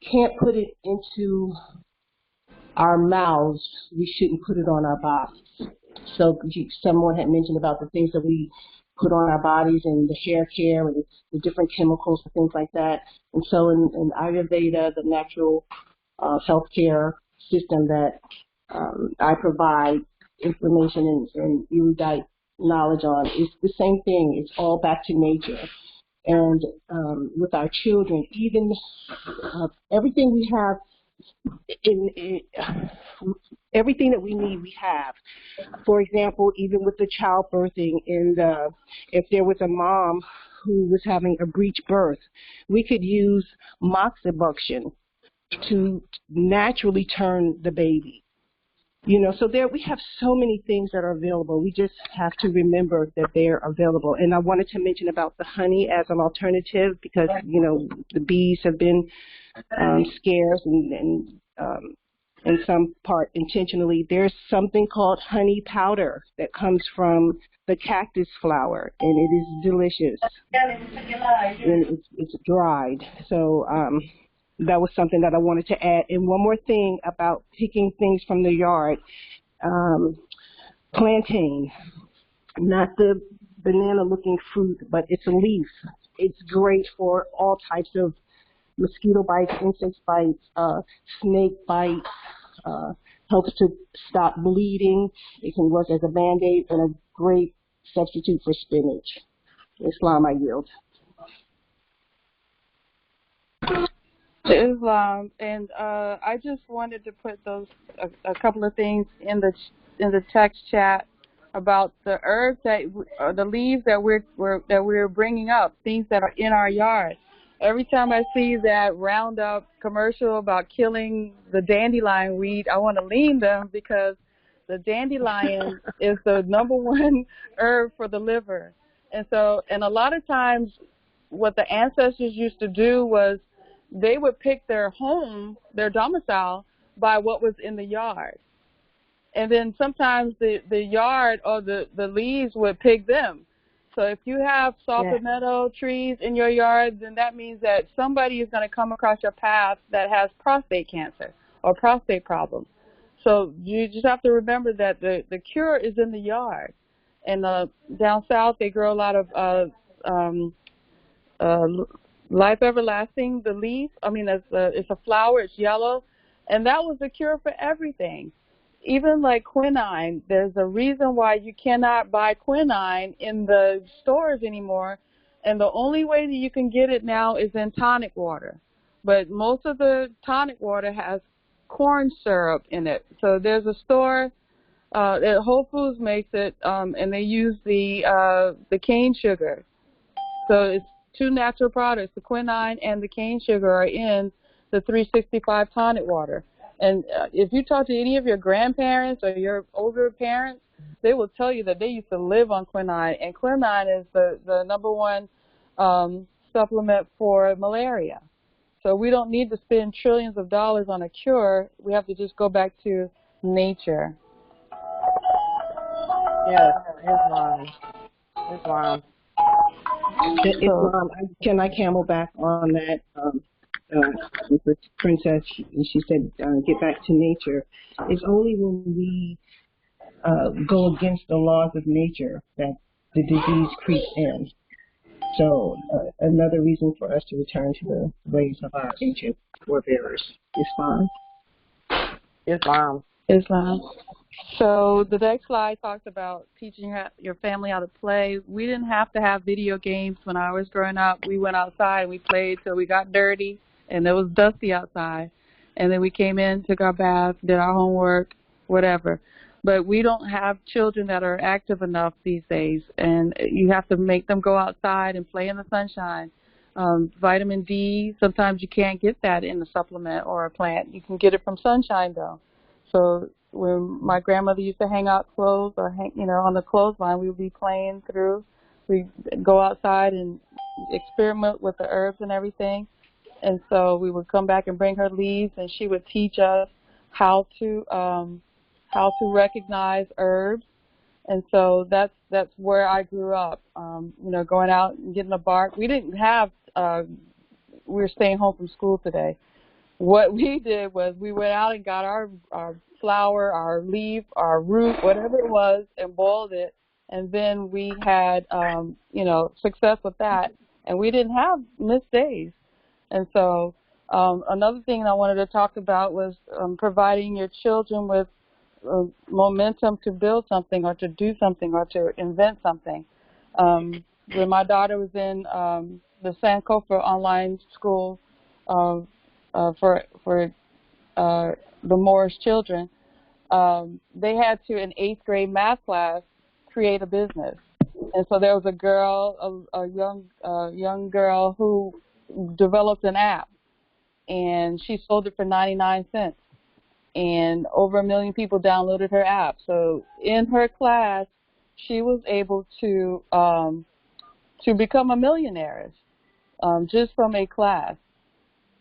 can't put it into our mouths, we shouldn't put it on our bodies. So someone had mentioned about the things that we put on our bodies and the hair care and the different chemicals and things like that. And so in Ayurveda, the natural healthcare system that I provide information and erudite knowledge on, is the same thing. It's all back to nature. And with our children, even everything we have, everything that we need, we have. For example, even with the childbirthing, and if there was a mom who was having a breech birth, we could use moxibustion to naturally turn the baby. You know, so we have so many things that are available. We just have to remember that they're available. And I wanted to mention about the honey as an alternative because, you know, the bees have been scarce and in some part intentionally. There's something called honey powder that comes from the cactus flower, and it is delicious. And it's dried. So that was something that I wanted to add. And one more thing about picking things from the yard. Plantain, not the banana-looking fruit, but it's a leaf. It's great for all types of mosquito bites, insect bites, snake bites, helps to stop bleeding. It can work as a Band-Aid and a great substitute for spinach. Islam, I yield. To Islam, and I just wanted to put a couple of things in the text chat about the herbs the leaves that we're bringing up, things that are in our yard. Every time I see that Roundup commercial about killing the dandelion weed, I want to lean them, because the dandelion is the #1 herb for the liver. And a lot of times what the ancestors used to do was they would pick their home, their domicile, by what was in the yard. And then sometimes the yard or the leaves would pick them. So if you have palmetto trees in your yard, then that means that somebody is going to come across your path that has prostate cancer or prostate problems. So you just have to remember that the cure is in the yard. And down south, they grow a lot of life everlasting, the leaf. I mean, it's a flower, it's yellow. And that was the cure for everything. Even like quinine, there's a reason why you cannot buy quinine in the stores anymore. And the only way that you can get it now is in tonic water. But most of the tonic water has corn syrup in it. So there's a store, Whole Foods makes it, and they use the cane sugar. So it's two natural products, the quinine and the cane sugar, are in the 365 tonic water. And if you talk to any of your grandparents or your older parents, they will tell you that they used to live on quinine. And quinine is the #1 supplement for malaria. So we don't need to spend trillions of dollars on a cure. We have to just go back to nature. Yes, Islam. Islam. Islam, can I camel back on that? With Princess, she said, get back to nature. It's only when we go against the laws of nature that the disease creeps in. So another reason for us to return to the ways of our ancient forebears. Islam. Islam. Islam. So the next slide talks about teaching your family how to play. We didn't have to have video games when I was growing up. We went outside and we played till we got dirty, and it was dusty outside. And then we came in, took our bath, did our homework, whatever. But we don't have children that are active enough these days, and you have to make them go outside and play in the sunshine. Vitamin D, sometimes you can't get that in a supplement or a plant. You can get it from sunshine, though. So when my grandmother used to hang out clothes or on the clothesline, we would be playing through. We'd go outside and experiment with the herbs and everything. And so we would come back and bring her leaves, and she would teach us how to recognize herbs. And so that's where I grew up. Going out and getting a bark. We didn't have. We were staying home from school today. What we did was we went out and got our flower, our leaf, our root, whatever it was, and boiled it. And then we had, success with that. And we didn't have missed days. And so another thing I wanted to talk about was providing your children with momentum to build something or to do something or to invent something. When my daughter was in the Sankofa online school for the Moorish children, they had to, in 8th grade math class, create a business. And so there was a girl, a young girl who developed an app, and she sold it for 99 cents. And over 1 million people downloaded her app. So in her class, she was able to become a millionaire just from a class.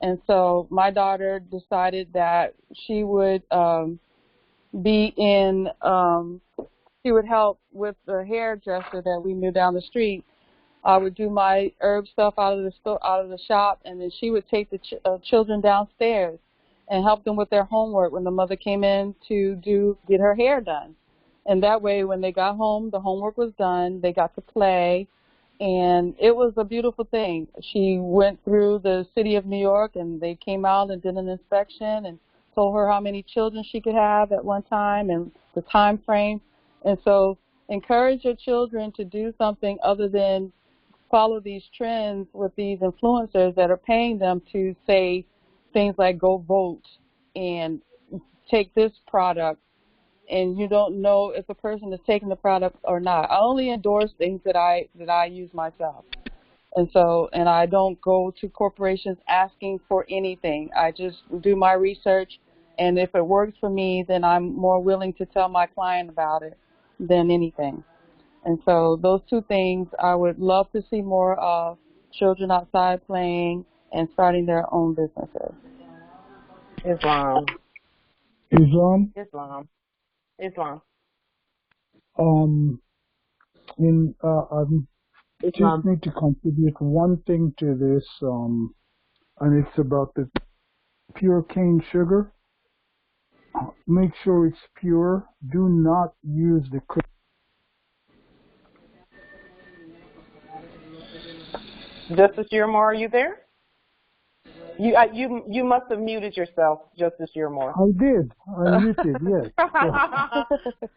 And so my daughter decided that she would she would help with the hairdresser that we knew down the street. I would do my herb stuff out of the shop, and then she would take the children downstairs and help them with their homework when the mother came in to get her hair done. And that way, when they got home, the homework was done, they got to play, and it was a beautiful thing. She went through the city of New York, and they came out and did an inspection and told her how many children she could have at one time and the time frame. And so encourage your children to do something other than follow these trends with these influencers that are paying them to say things like go vote and take this product, and you don't know if the person is taking the product or not. I only endorse things that I use myself. And I don't go to corporations asking for anything. I just do my research, and if it works for me, then I'm more willing to tell my client about it than anything. And so those two things I would love to see more of: children outside playing and starting their own businesses. Islam. Islam. Islam. Islam. I just need to contribute one thing to this, and it's about the pure cane sugar. Make sure it's pure. Do not use the Justice Yearmore, are you there? You must have muted yourself, Justice Yearmore. I did. I muted, yes. So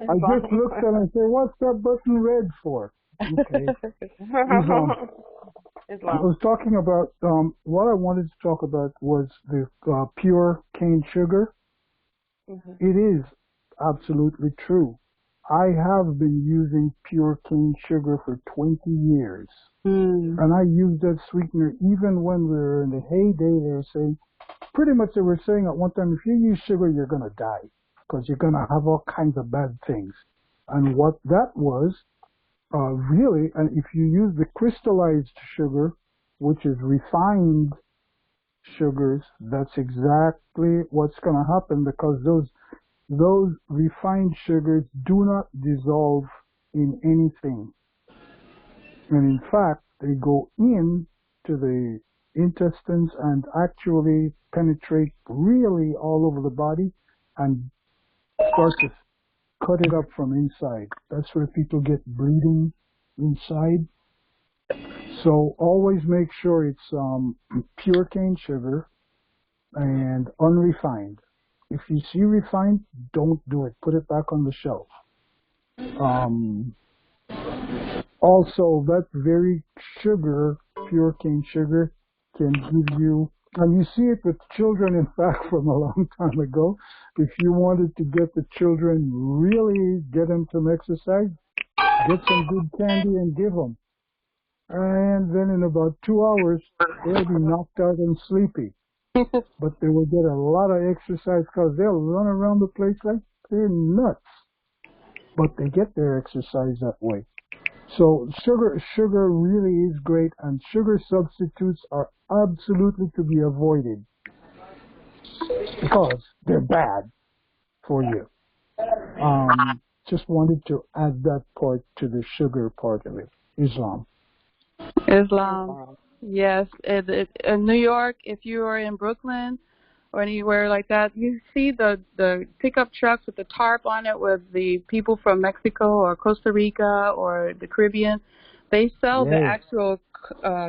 I just looked and I said, what's that button red for? Okay. Islam. I was talking about, what I wanted to talk about was the pure cane sugar. Mm-hmm. It is absolutely true. I have been using pure cane sugar for 20 years. And I used that sweetener even when we were in the heyday. They were saying, pretty much they were saying at one time, if you use sugar, you're going to die because you're going to have all kinds of bad things. And what that was, really, and if you use the crystallized sugar, which is refined sugars, that's exactly what's going to happen, because those refined sugars do not dissolve in anything. And in fact, they go in to the intestines and actually penetrate really all over the body and start to cut it up from inside. That's where people get bleeding inside. So always make sure it's pure cane sugar and unrefined. If you see refined, don't do it. Put it back on the shelf. Also, that very sugar, pure cane sugar, can give you, and you see it with children, in fact, from a long time ago. If you wanted to get the children, really get them some exercise, get some good candy and give them. And then in about 2 hours, they'll be knocked out and sleepy. But they will get a lot of exercise because they'll run around the place like they're nuts. But they get their exercise that way. So sugar really is great, and sugar substitutes are absolutely to be avoided because they're bad for you. Just wanted to add that part to the sugar part of it. Islam. Yes. In New York, if you are in Brooklyn or anywhere like that, you see the pickup trucks with the tarp on it with the people from Mexico or Costa Rica or the Caribbean. They sell the actual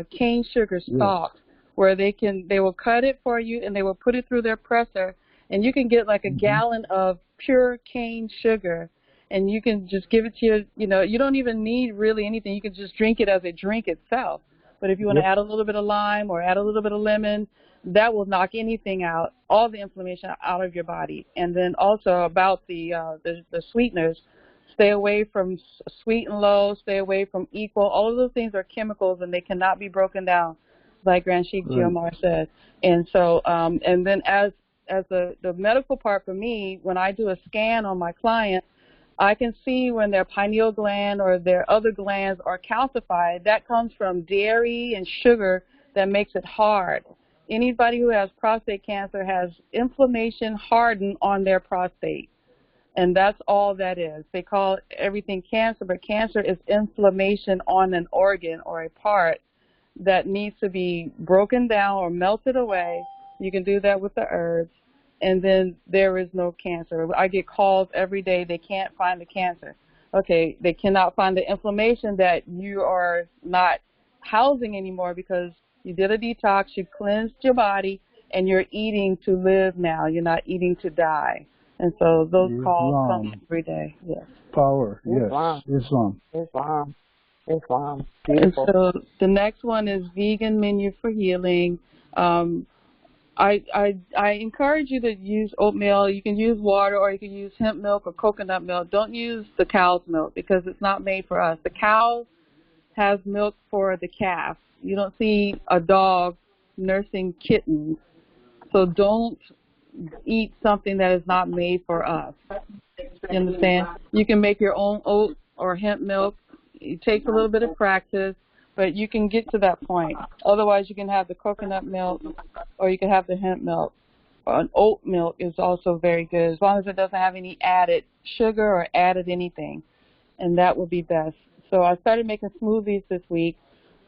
cane sugar stalks where they will cut it for you and they will put it through their presser, and you can get like a gallon of pure cane sugar, and you can just give it to you don't even need really anything. You can just drink it as a drink itself. But if you want to add a little bit of lime or add a little bit of lemon, that will knock anything out, all the inflammation out of your body. And then also about the sweeteners, stay away from sweet and low, stay away from equal. All of those things are chemicals and they cannot be broken down, like Grand Sheik Geomar said. And so, and then as the medical part for me, when I do a scan on my client, I can see when their pineal gland or their other glands are calcified. That comes from dairy and sugar that makes it hard. Anybody who has prostate cancer has inflammation hardened on their prostate, and that's all that is. They call everything cancer, but cancer is inflammation on an organ or a part that needs to be broken down or melted away. You can do that with the herbs, and then there is no cancer. I get calls every day, they can't find the cancer. Okay, they cannot find the inflammation that you are not housing anymore because you did a detox, you cleansed your body, and you're eating to live now. You're not eating to die. And so those calls come every day. Yes. Power. Islam. Yes. Islam. Islam. Islam. And Beautiful. so the next one is vegan menu for healing. I encourage you to use oatmeal. You can use water, or you can use hemp milk or coconut milk. Don't use the cow's milk because it's not made for us. The cow has milk for the calf. You don't see a dog nursing kittens. So don't eat something that is not made for us. You understand? You can make your own oat or hemp milk. It takes a little bit of practice, but you can get to that point. Otherwise, you can have the coconut milk, or you can have the hemp milk. An oat milk is also very good, as long as it doesn't have any added sugar or added anything, and that would be best. So I started making smoothies this week,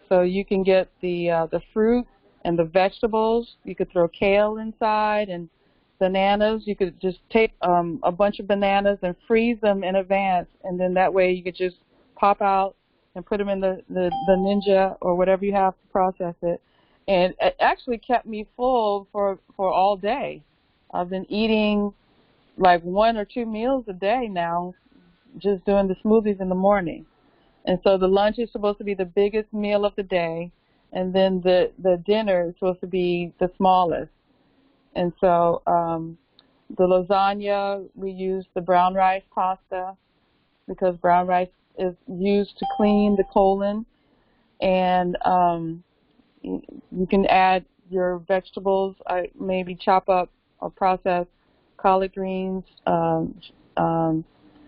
so you can get the fruit and the vegetables. You could throw kale inside and bananas. You could just take a bunch of bananas and freeze them in advance, and then that way you could just pop out and put them in the Ninja or whatever you have to process it. And it actually kept me full for all day. I've been eating like 1 or 2 meals a day now, just doing the smoothies in the morning. And so the lunch is supposed to be the biggest meal of the day, and then the dinner is supposed to be the smallest. And so the lasagna, we use the brown rice pasta because brown rice is used to clean the colon. And you can add your vegetables. I maybe chop up or process collard greens,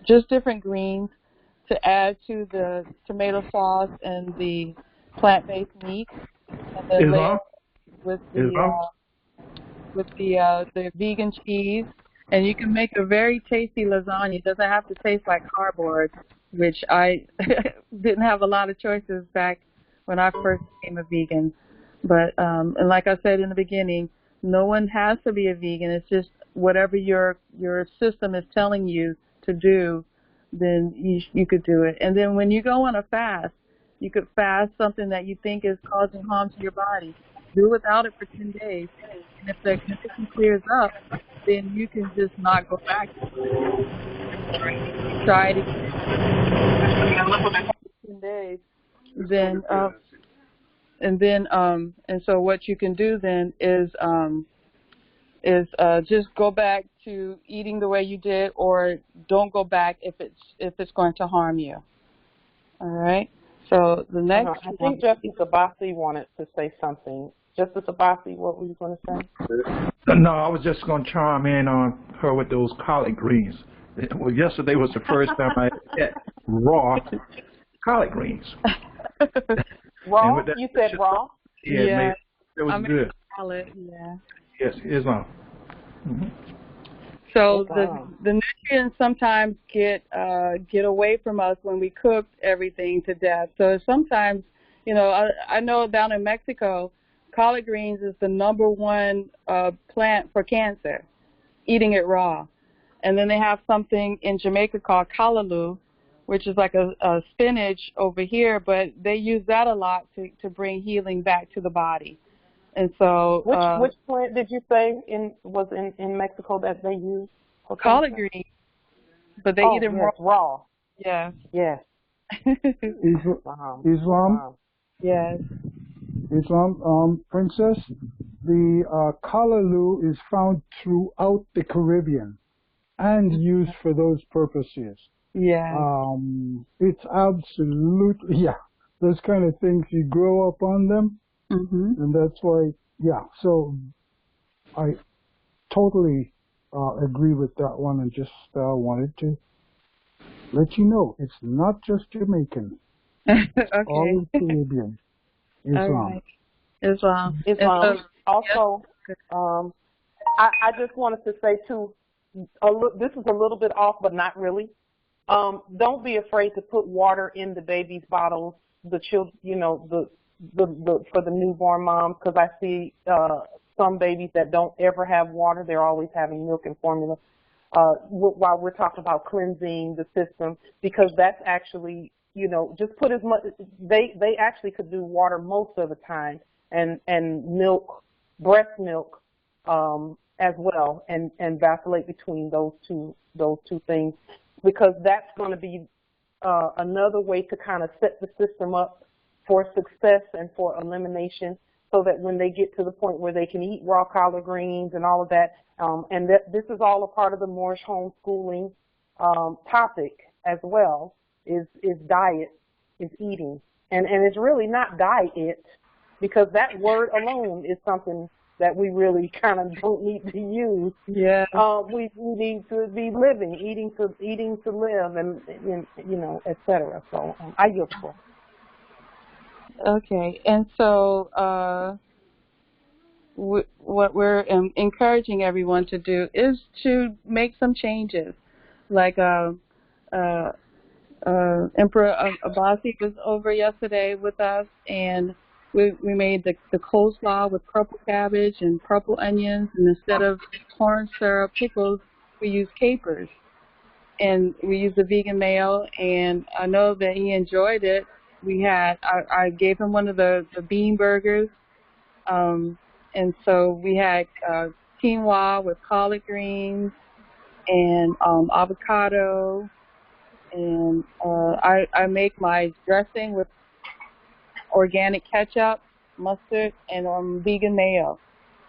just different greens to add to the tomato sauce and the plant-based meat. And then layer with the vegan cheese. And you can make a very tasty lasagna. It doesn't have to taste like cardboard, which I didn't have a lot of choices back when I first became a vegan. But and like I said in the beginning, no one has to be a vegan. It's just whatever your system is telling you to do, then you could do it. And then when you go on a fast, you could fast something that you think is causing harm to your body. Do without it for 10 days. And if the condition clears up, then you can just not go back to it. Try it again. 10 days. Then and so what you can do then is just go back to eating the way you did, or don't go back if it's going to harm you. All right. So the next, I think Justice Abasi wanted to say something. Justice Abasi, what were you going to say? No, I was just going to chime in on her with those collard greens. Well, yesterday was the first time I had raw collard greens. Raw? You said raw? Yeah. It was good. Salad, yeah. Yes, Islam. Mm-hmm. So the nutrients sometimes get away from us when we cook everything to death. So sometimes, I know down in Mexico, collard greens is the #1 plant for cancer, eating it raw. And then they have something in Jamaica called callaloo, which is like a spinach over here, but they use that a lot to bring healing back to the body. And so which plant did you say was in Mexico that they use? Collard greens, but they eat them raw. Yeah. Yes. Islam. Yes. Islam, Princess, the callaloo is found throughout the Caribbean and used for those purposes. Yeah. It's absolutely, those kind of things, you grow up on them, and that's why, so I totally agree with that one, and just wanted to let you know, it's not just Jamaican. Okay. All Caribbean. Islam. Right. Islam. Also, I just wanted to say too, this is a little bit off, but not really. Don't be afraid to put water in the baby's bottles, the children, for the newborn moms, because I see some babies that don't ever have water. They're always having milk and formula. While we're talking about cleansing the system, because that's actually, just put as much. They actually could do water most of the time, and milk, breast milk, as well, and vacillate between those two things, because that's going to be another way to kind of set the system up for success and for elimination, so that when they get to the point where they can eat raw collard greens and all of that, and this is all a part of the moorishe homeschooling topic as well, is diet, is eating. And it's really not diet, because that word alone is something that we really kind of don't need to use. Yeah. We need to be living, eating to live, and you know, et cetera. So I yield for. Okay, and so what we're encouraging everyone to do is to make some changes. Like Emperor Abasi was over yesterday with us, and we made the coleslaw with purple cabbage and purple onions, and instead of corn syrup pickles, we use capers. And we used the vegan mayo, and I know that he enjoyed it. I gave him one of the bean burgers, and so we had quinoa with collard greens and avocado, and I make my dressing with organic ketchup, mustard, and vegan mayo.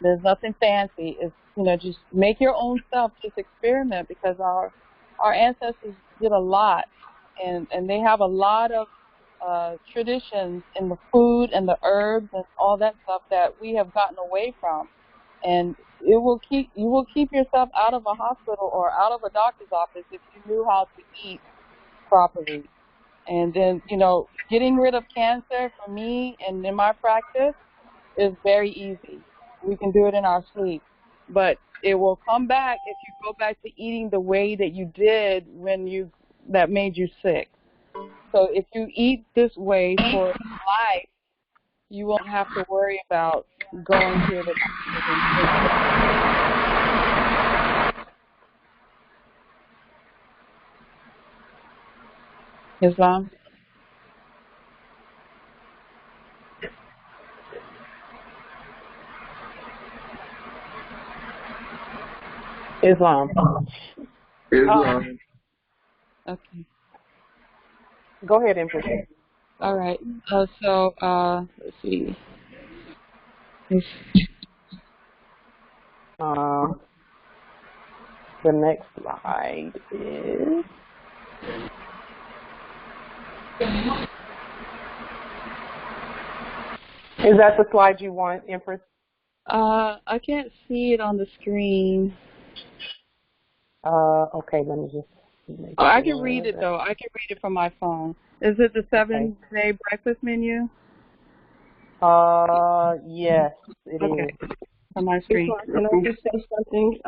There's nothing fancy. It's, you know, just make your own stuff. Just experiment, because our ancestors did a lot, and they have a lot of traditions in the food and the herbs and all that stuff that we have gotten away from. And you will keep yourself out of a hospital or out of a doctor's office if you knew how to eat properly. And then, you know, getting rid of cancer for me and in my practice is very easy. We can do it in our sleep. But it will come back if you go back to eating the way that you did that made you sick. So if you eat this way for life, you won't have to worry about going to the Islam. Islam. Okay. Go ahead, Empress. All right. So let's see. The next slide is. Is that the slide you want, Empress? I can't see it on the screen. Okay, let me just. I can read it though. I can read it from my phone. Is it the 7-day breakfast menu? Yes, it is. On my screen. Can I just say something?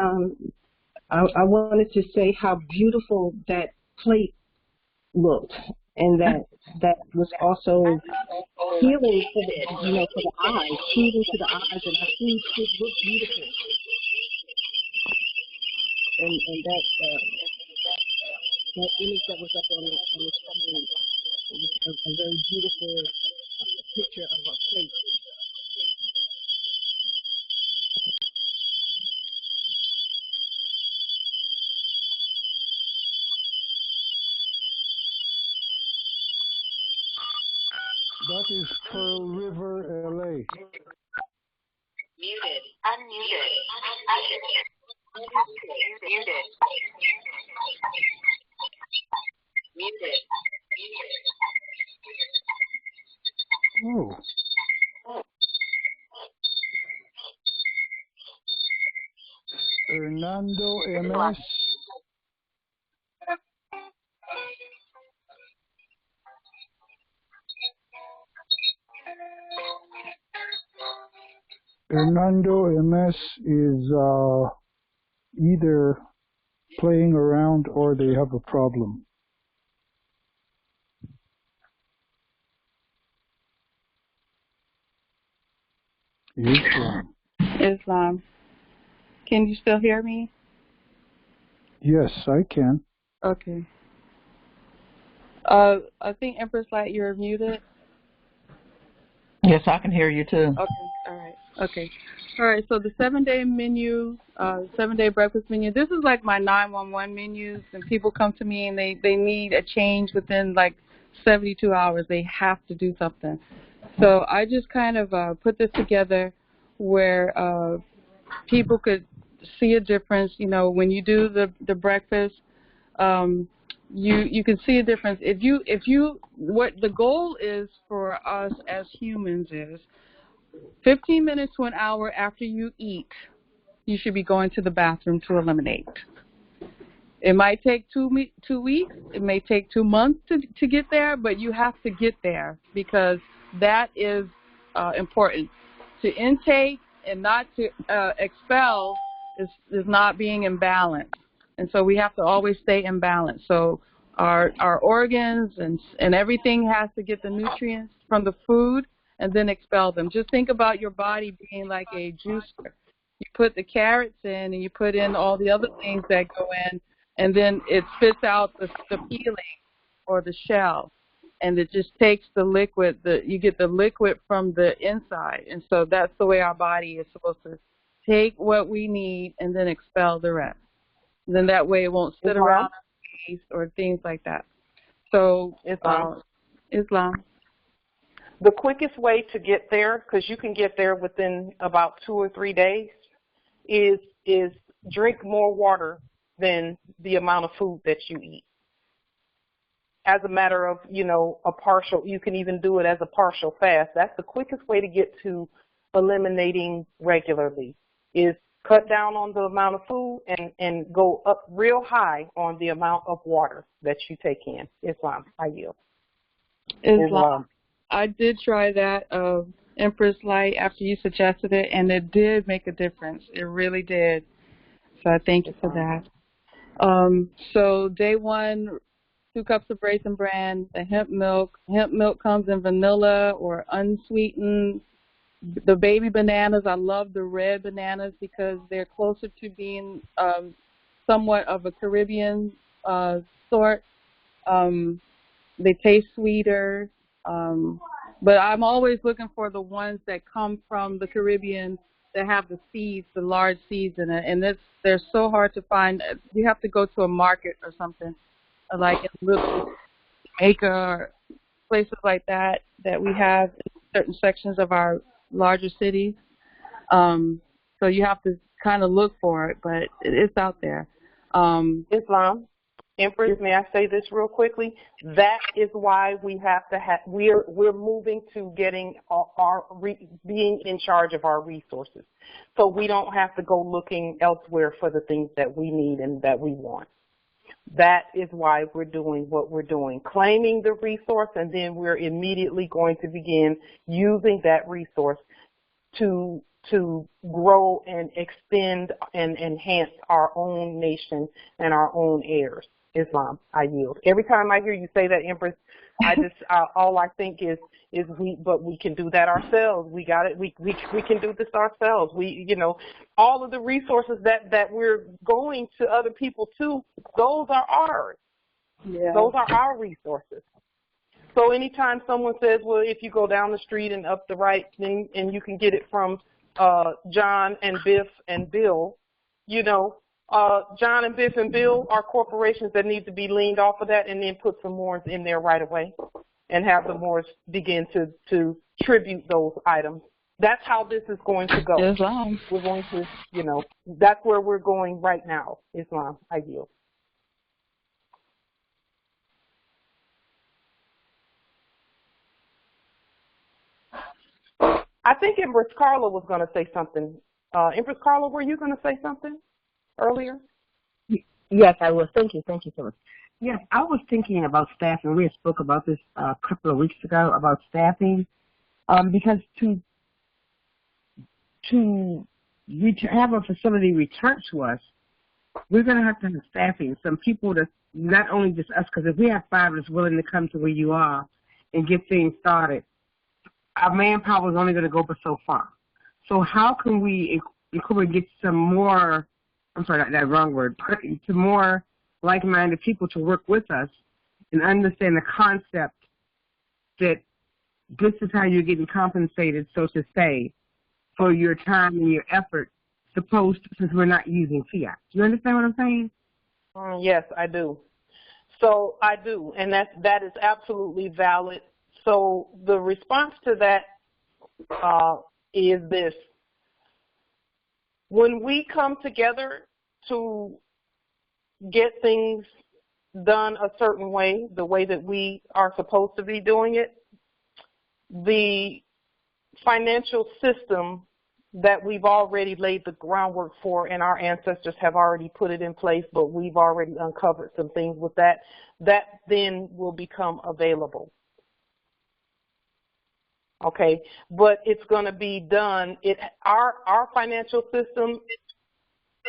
I wanted to say how beautiful that plate looked, and that was also healing for the eyes, soothing to the eyes, and our food should look beautiful. And that image that was up on the screen was a very beautiful picture of a plate. That is Pearl River, LA. Muted. Unmuted. Muted. Muted. Oh. Hernando MS. Hernando MS is either playing around or they have a problem. Islam. Can you still hear me? Yes, I can. Okay. I think Empress Light, you're muted. Yes, I can hear you too. Okay, all right. Okay. All right. So the 7-day menu, 7-day breakfast menu. This is like my 911 menus, and people come to me and they need a change within like 72 hours. They have to do something. So I just kind of put this together where people could see a difference. You know, when you do the breakfast, you can see a difference. If you what the goal is for us as humans is 15 minutes to an hour after you eat, you should be going to the bathroom to eliminate. It might take 2 weeks. It may take 2 months to get there, but you have to get there because that is important. To intake and not to expel is not being in balance. And so we have to always stay in balance. So our organs and everything has to get the nutrients from the food and then expel them. Just think about your body being like a juicer. You put the carrots in and you put in all the other things that go in, and then it spits out the peeling or the shell, and it just takes the liquid. You get the liquid from the inside, and so that's the way our body is supposed to take what we need and then expel the rest. And then that way it won't sit around or things like that. So Islam. The quickest way to get there, because you can get there within about 2 or 3 days, is drink more water than the amount of food that you eat. As a matter of, you can even do it as a partial fast. That's the quickest way to get to eliminating regularly, is cut down on the amount of food and go up real high on the amount of water that you take in. Islam, I yield. Islam. I did try that Empress Light after you suggested it, and it did make a difference. It really did. So I thank you for that. So day 1, 2 cups of Raisin Bran, the hemp milk. Hemp milk comes in vanilla or unsweetened. The baby bananas, I love the red bananas because they're closer to being somewhat of a Caribbean sort. They taste sweeter. But I'm always looking for the ones that come from the Caribbean that have the seeds, the large seeds in it. And they're so hard to find. You have to go to a market or something, like in Little Jamaica or places like that we have in certain sections of our larger cities. So you have to kind of look for it, but it's out there. Islam. Empress, may I say this real quickly? That is why we have to we're moving to getting being in charge of our resources. So we don't have to go looking elsewhere for the things that we need and that we want. That is why we're doing what we're doing, claiming the resource, and then we're immediately going to begin using that resource to grow and extend and enhance our own nation and our own heirs. Islam, I yield. Every time I hear you say that, Empress, I just all I think is we can do that ourselves. We got it. We can do this ourselves. All of the resources that we're going to other people to, those are ours. Yeah. Those are our resources. So anytime someone says, well, if you go down the street and up the right thing and you can get it from John and Biff and Bill, John and Biff and Bill are corporations that need to be leaned off of that and then put some more in there right away and have the Moors begin to tribute those items. That's how this is going to go. Islam. We're going to, that's where we're going right now. Islam, I yield. I think Empress Carla was going to say something. Empress Carla, were you going to say something earlier? Yes, I was. Thank you so much. Yes, I was thinking about staffing. We had spoke about this a couple of weeks ago about staffing, because to have a facility return to us, we're going to have staffing. Some people that not only just us, because if we have 5 that's willing to come to where you are and get things started, our manpower is only going to go but so far. So how can we get some more? I'm sorry, that wrong word. To more like-minded people to work with us and understand the concept that this is how you're getting compensated, so to say, for your time and your effort, since we're not using fiat. You understand what I'm saying? Yes, I do. So I do, and that is absolutely valid. So the response to that is this. When we come together to get things done a certain way, the way that we are supposed to be doing it, the financial system that we've already laid the groundwork for and our ancestors have already put it in place, but we've already uncovered some things with that then will become available. Okay, but it's going to be done. Our financial system,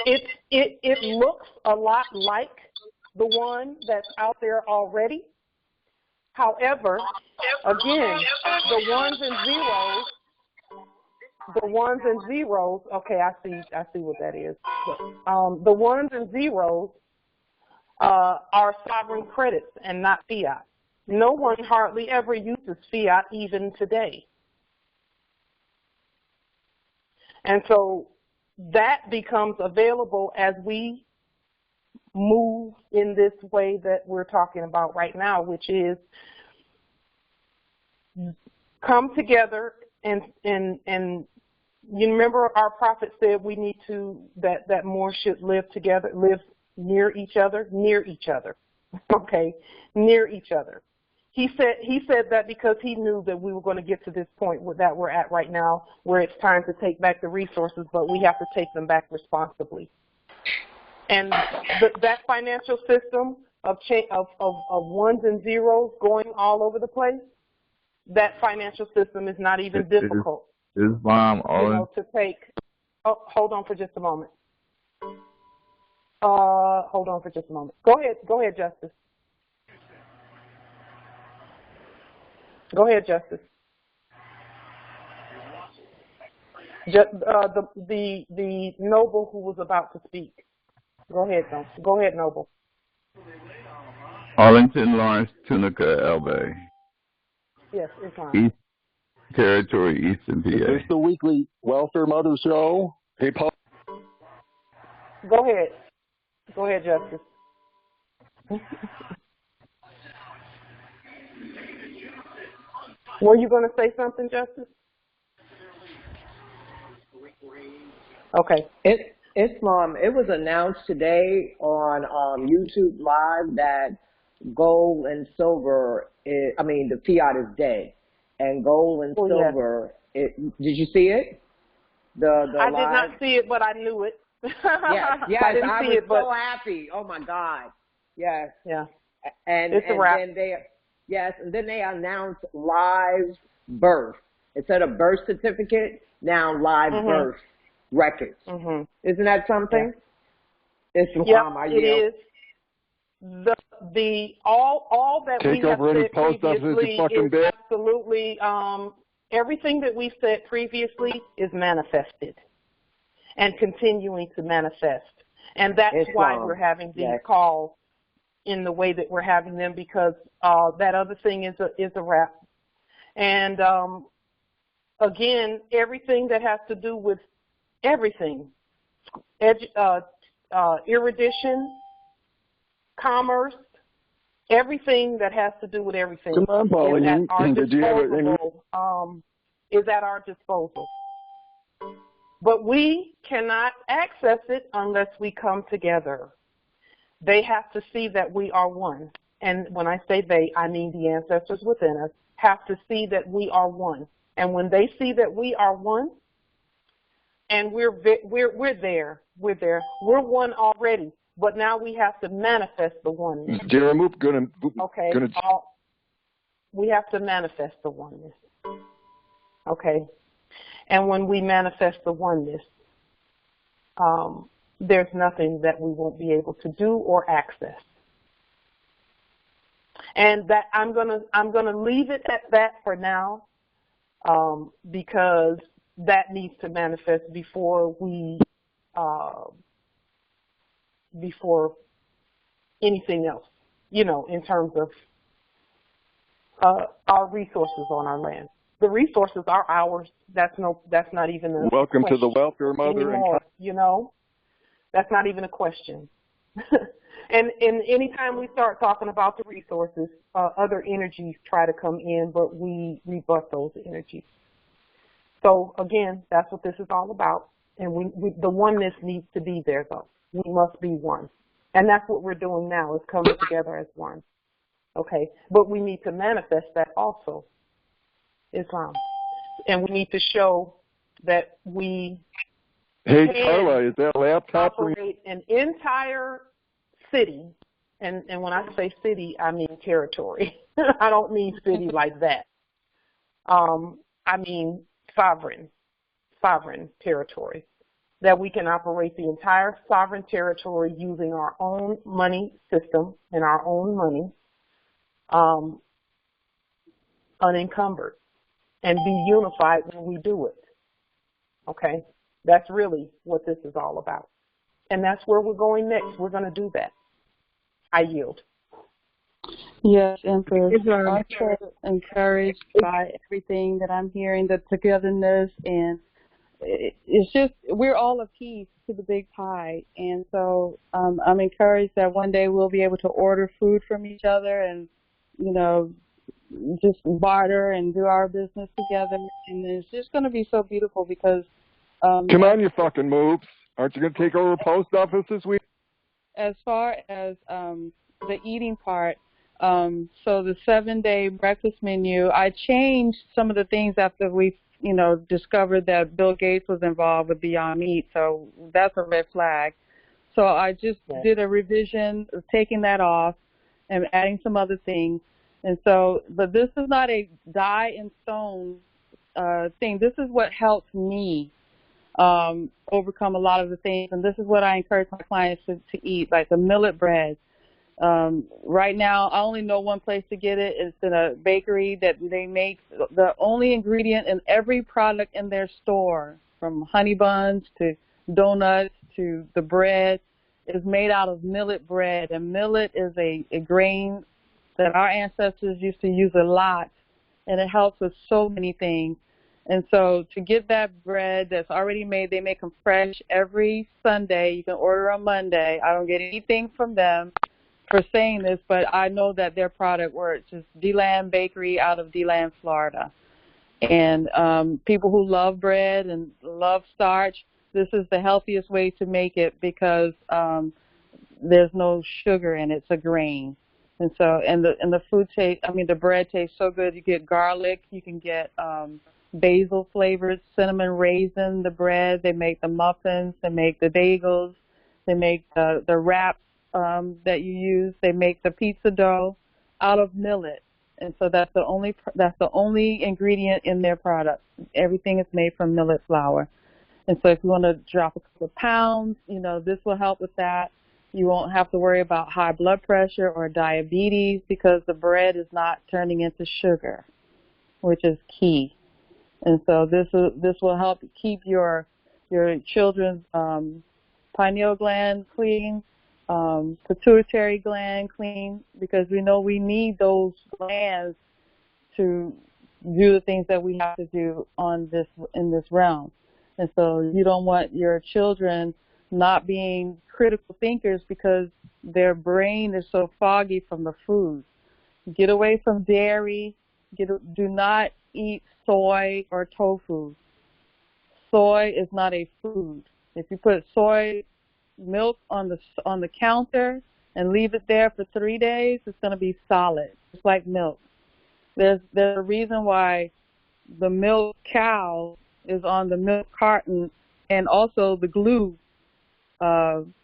it looks a lot like the one that's out there already. However, again, the ones and zeros. Okay, I see what that is. The ones and zeros are sovereign credits and not fiat. No one hardly ever uses fiat even today. And so that becomes available as we move in this way that we're talking about right now, which is come together and you remember our prophet said we need to, that more should live together, live near each other, okay, near each other. He said that because he knew that we were going to get to this point that we're at right now, where it's time to take back the resources, but we have to take them back responsibly. And that financial system of ones and zeros going all over the place, that financial system is not even difficult. To take. Oh, hold on for just a moment. Go ahead, Justice. Go ahead, Justice. The noble who was about to speak. Go ahead, Noble. Arlington, Lawrence, Tunica, Elbay. Yes, it's fine. East Territory, Eastern PA. Is this the weekly Welfare Mother Show? Hey, Paul. Go ahead, Justice. Were you going to say something, Justice? Okay. Islam, it was announced today on YouTube Live that gold and silver, the fiat is dead. And gold and silver, did you see it? I did not see it, but I knew it. Yes, I didn't see it, but so happy. Oh, my God. Yes. Yeah. And it's a wrap. And then they announced live birth. Instead of birth certificate, now live birth records. Mm-hmm. Isn't that something? Yeah. It is. All that we have said previously is absolutely everything that we said previously is manifested and continuing to manifest. And that's why we're having these calls in the way that we're having them, because that other thing is a wrap. And again, everything that has to do with everything, erudition, commerce, everything that has to do with everything is at our disposal. But we cannot access it unless we come together. They have to see that we are one. And when I say they, I mean the ancestors within us have to see that we are one. And when they see that we are one, and we're there, we're one already. But now we have to manifest the oneness. We have to manifest the oneness. Okay. And when we manifest the oneness, there's nothing that we won't be able to do or access. And that I'm gonna leave it at that for now, because that needs to manifest before anything else, in terms of our resources on our land. the resources are ours. That's not even a Welcome question to the welfare mother anymore, you know? That's not even a question. and anytime we start talking about the resources, other energies try to come in, but we rebut those energies. So again, that's what this is all about. And the oneness needs to be there, though. We must be one. And that's what we're doing now, is coming together as one. Okay? But we need to manifest that also, Islam. And we need to show that we Hey, can Carla, is that laptop for operate an entire city. And when I say city, I mean territory. I don't mean city like that. I mean sovereign territory, that we can operate the entire sovereign territory using our own money system and our own money, unencumbered, and be unified when we do it. Okay? That's really what this is all about. And that's where we're going next. We're going to do that. I yield. Yes, Empress. I'm so encouraged by everything that I'm hearing, the togetherness, and it's just, we're all a piece to the big pie. And so I'm encouraged that one day we'll be able to order food from each other and, you know, just barter and do our business together. And it's just going to be so beautiful because Come on, you fucking moves. Aren't you going to take over the post office this week? as far as the eating part, so the 7-day breakfast menu, I changed some of the things after we, you know, discovered that Bill Gates was involved with Beyond Meat. So that's a red flag. So I just did a revision of taking that off and adding some other things. And so, but this is not a die in stone thing. This is what helps me overcome a lot of the things. And this is what I encourage my clients to eat, like the millet bread. Right now, I only know one place to get it. It's in a bakery that they make the only ingredient in every product in their store, from honey buns to donuts to the bread, is made out of millet bread. And millet is a grain that our ancestors used to use a lot, and it helps with so many things. And so to get that bread that's already made, they make them fresh every Sunday. You can order on Monday. I don't get anything from them for saying this, but I know that their product works. It's DeLand Bakery out of DeLand, Florida. And people who love bread and love starch, this is the healthiest way to make it because there's no sugar in it. It's a grain. And so, and the food the bread tastes so good. You get garlic, you can get basil flavored, cinnamon raisin, the bread. They make the muffins, they make the bagels, they make the wraps that you use. They make the pizza dough out of millet. And so that's the only ingredient in their product. Everything is made from millet flour. And so if you want to drop a couple of pounds, you know, this will help with that. You won't have to worry about high blood pressure or diabetes because the bread is not turning into sugar, which is key. And so this will help keep your children's pineal gland clean, pituitary gland clean, because we know we need those glands to do the things that we have to do in this realm. And so you don't want your children not being critical thinkers because their brain is so foggy from the food. Get away from dairy. Do not eat soy or tofu. Soy is not a food. If you put soy milk on the counter and leave it there for 3 days, it's going to be solid. It's like milk. There's a reason why the milk cow is on the milk carton and also the glue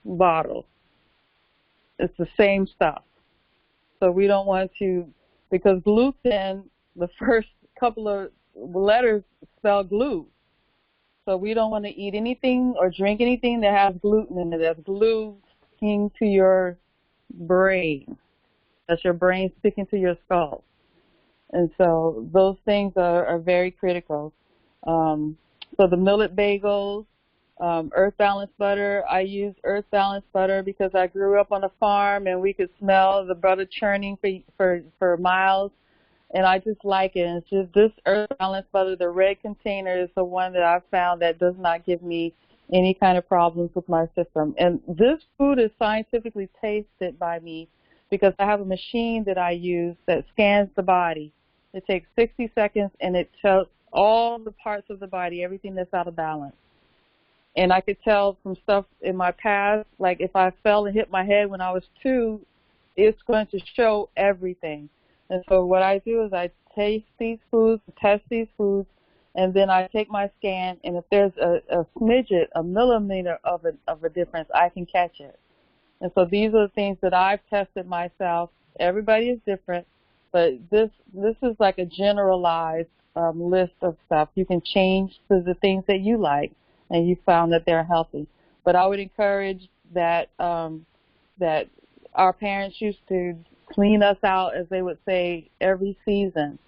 bottle. It's the same stuff. So we don't want to, because gluten, the first couple of letters spell glue. So we don't want to eat anything or drink anything that has gluten in it. That's glue sticking to your brain. That's your brain sticking to your skull. And so those things are very critical. So the millet bagels, earth balance butter. I use earth balance butter because I grew up on a farm and we could smell the butter churning for miles. and I just like it. And it's just this Earth Balance butter, the red container, is the one that I've found that does not give me any kind of problems with my system. And this food is scientifically tasted by me because I have a machine that I use that scans the body. It takes 60 seconds, and it tells all the parts of the body, everything that's out of balance. And I could tell from stuff in my past, like if I fell and hit my head when I was 2, it's going to show everything. And so what I do is I taste these foods, test these foods, and then I take my scan, and if there's a smidget, a millimeter of a difference, I can catch it. And so these are the things that I've tested myself. Everybody is different, but this is like a generalized list of stuff. You can change to the things that you like, and you found that they're healthy. But I would encourage that that our parents used to clean us out, as they would say, every season.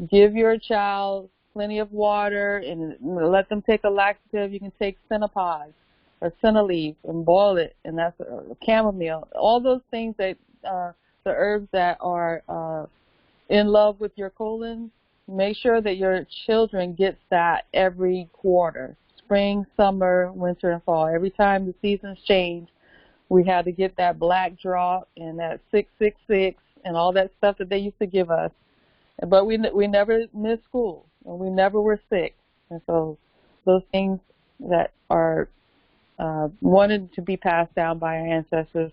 Give your child plenty of water and let them take a laxative. You can take Cinepod or Cineleaf and boil it, and that's chamomile. All those things that the herbs that are in love with your colon, make sure that your children gets that every quarter. Spring, summer, winter, and fall. Every time the seasons change, we had to get that black drop and that 666 and all that stuff that they used to give us. But we never missed school, and we never were sick. And so those things that are wanted to be passed down by our ancestors,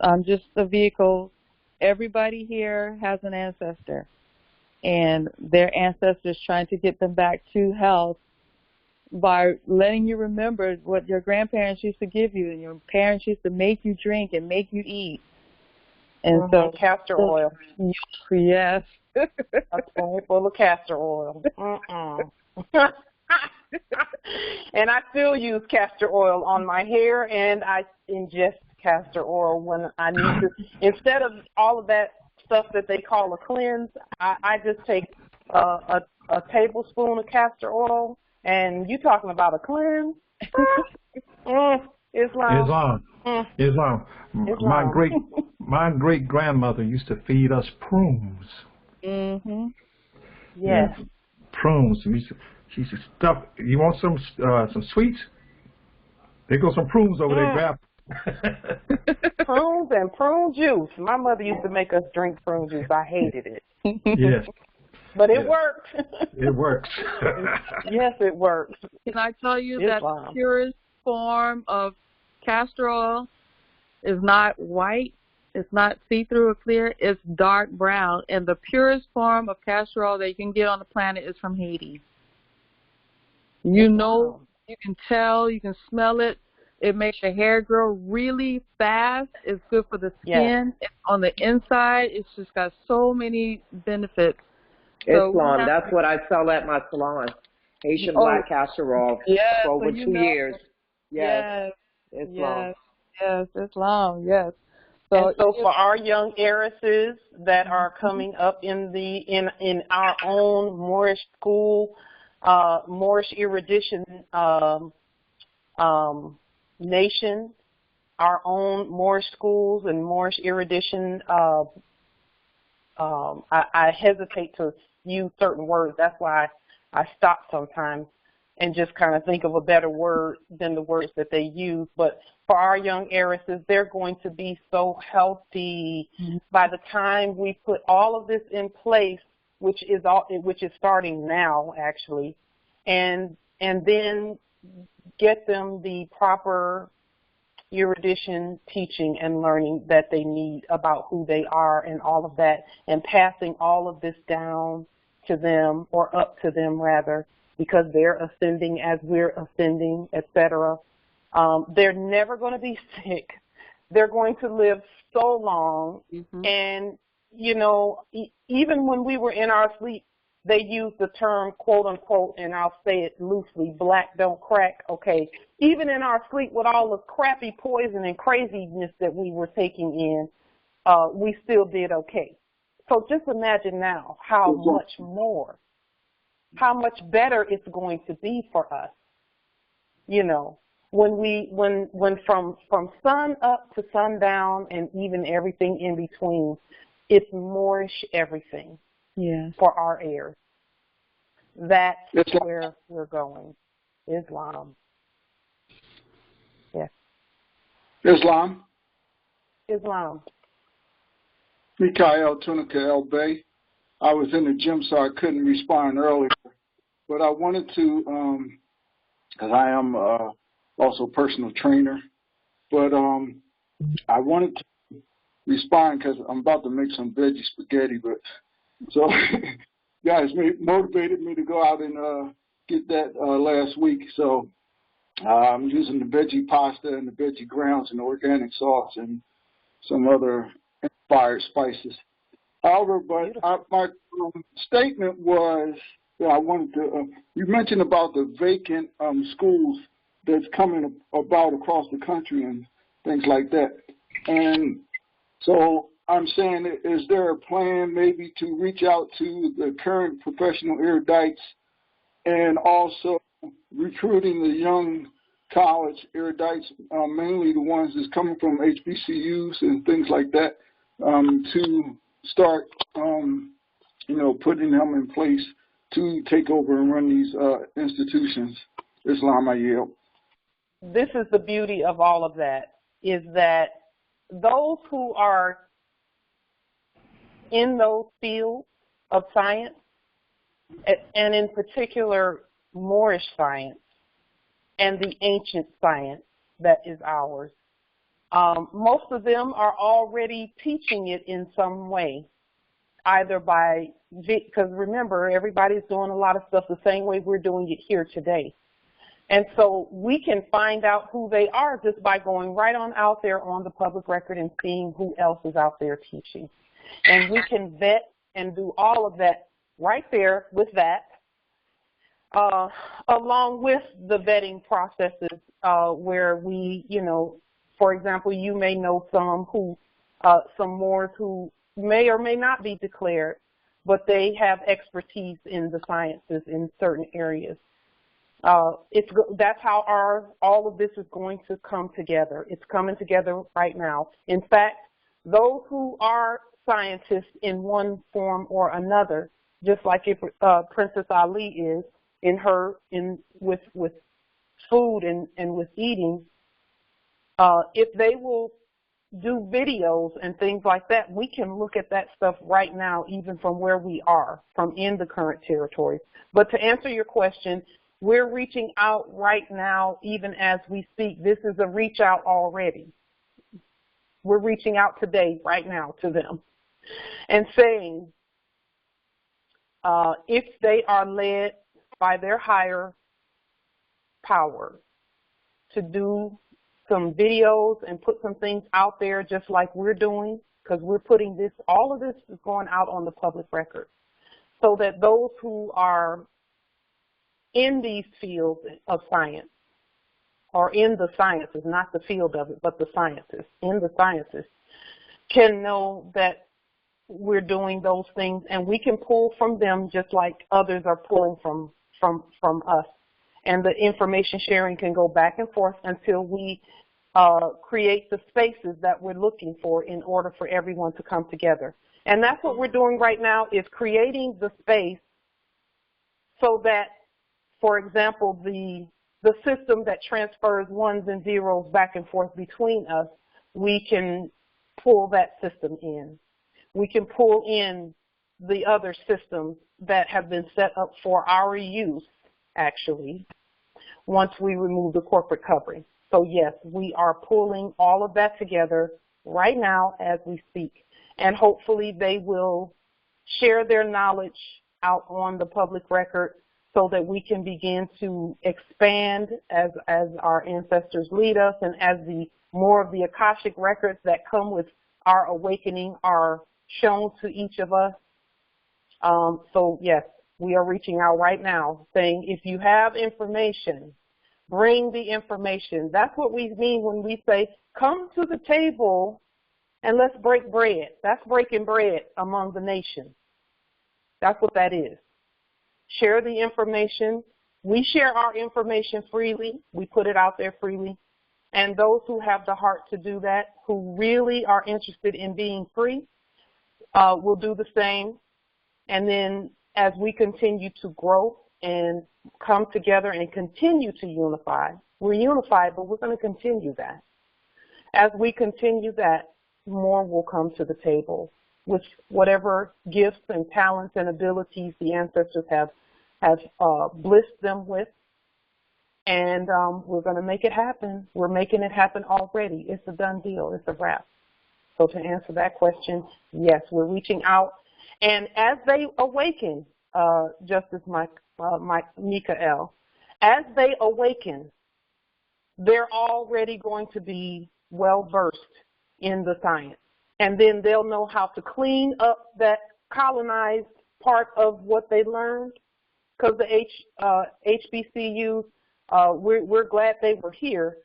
I'm just a vehicle. Everybody here has an ancestor, and their ancestors trying to get them back to health by letting you remember what your grandparents used to give you, and your parents used to make you drink and make you eat. And so castor oil. Yes. A spoon full of castor oil. And I still use castor oil on my hair, and I ingest castor oil when I need to. Instead of all of that stuff that they call a cleanse, I just take a tablespoon of castor oil. And you talking about a cleanse? Islam. Islam. My great grandmother used to feed us prunes. Mhm. Yes. Yeah, prunes. She used to stuff. You want some sweets? There goes some prunes over there. Grab. Prunes and prune juice. My mother used to make us drink prune juice. I hated it. Yes. But it worked. It works. Yes, it works. Can I tell you that the purest form of castor oil is not white, it's not see-through or clear, it's dark brown. And the purest form of castor oil that you can get on the planet is from Haiti. You know, you can tell, you can smell it. It makes your hair grow really fast. It's good for the skin. Yes. On the inside, it's just got so many benefits. Islam, that's what I sell at my salon. Haitian black castor oil for over 2 years. Yes. Islam. Yes, Islam, yes. So for our young heiresses that are coming up in our own Moorish school, Moorish erudition nation, our own Moorish schools and Moorish erudition, I hesitate to use certain words. That's why I stop sometimes and just kind of think of a better word than the words that they use. But for our young heiresses, they're going to be so healthy by the time we put all of this in place, which is starting now actually, and then get them the proper erudition teaching and learning that they need about who they are and all of that, and passing all of this down to them, or up to them rather, because they're ascending as we're ascending, etc. They're never going to be sick. They're going to live so long. And, you know, even when we were in our sleep, they used the term, quote unquote, and I'll say it loosely, black don't crack. Okay. Even in our sleep with all the crappy poison and craziness that we were taking in, we still did okay. So just imagine now how much more, how much better it's going to be for us. You know, when from sun up to sundown and even everything in between, it's Moorish everything. Yes. for our heirs. That's where we're going. Islam. Yes. Islam. Islam. Mikhail Tunica El Bay. I was in the gym, so I couldn't respond earlier. But I wanted to, because I am also a personal trainer, but I wanted to respond because I'm about to make some veggie spaghetti. But so guys motivated me to go out and get that last week. So I'm using the veggie pasta and the veggie grounds and the organic sauce and some other inspired spices. However, but my statement was that I wanted to, you mentioned about the vacant schools that's coming about across the country and things like that. And so I'm saying, is there a plan maybe to reach out to the current professional erudites and also recruiting the young college erudites, mainly the ones that's coming from HBCUs and things like that, to start, putting them in place to take over and run these institutions? Islam, I yield. This is the beauty of all of that, is that those who are in those fields of science, and in particular Moorish science and the ancient science that is ours, most of them are already teaching it in some way, either by, because remember, everybody's doing a lot of stuff the same way we're doing it here today. And so we can find out who they are just by going right on out there on the public record and seeing who else is out there teaching. And we can vet and do all of that right there with that, along with the vetting processes where we, for example, you may know some Moors who may or may not be declared, but they have expertise in the sciences in certain areas. That's how all of this is going to come together. It's coming together right now. In fact, those who are scientists in one form or another, just like Princess Ali is with food and with eating, if they will do videos and things like that, we can look at that stuff right now, even from where we are, from in the current territories. But to answer your question, we're reaching out right now, even as we speak. This is a reach out already. We're reaching out today, right now, to them and saying, if they are led by their higher power to do some videos and put some things out there just like we're doing, because we're putting all of this is going out on the public record, so that those who are in these fields of science, or in the sciences, not the field of it, but the sciences, in the sciences, can know that we're doing those things, and we can pull from them just like others are pulling from us. And the information sharing can go back and forth until we create the spaces that we're looking for in order for everyone to come together. And that's what we're doing right now, is creating the space so that, for example, the system that transfers ones and zeros back and forth between us, we can pull that system in. We can pull in the other systems that have been set up for our use, actually, once we remove the corporate covering. So yes, we are pulling all of that together right now as we speak. And hopefully they will share their knowledge out on the public record so that we can begin to expand as our ancestors lead us, and as more of the Akashic records that come with our awakening are shown to each of us. So yes, we are reaching out right now saying, if you have information, bring the information. That's what we mean when we say, come to the table and let's break bread. That's breaking bread among the nations. That's what that is. Share the information. We share our information freely. We put it out there freely. And those who have the heart to do that, who really are interested in being free, will do the same. And then as we continue to grow and come together and continue to unify, we're unified, but we're going to continue that. As we continue that, more will come to the table with whatever gifts and talents and abilities the ancestors have blessed them with. And we're going to make it happen. We're making it happen already. It's a done deal. It's a wrap. So to answer that question, yes, we're reaching out. And as they awaken, Justice Mikael, as they awaken, they're already going to be well-versed in the science. And then they'll know how to clean up that colonized part of what they learned. Because the HBCUs, we're glad they were here,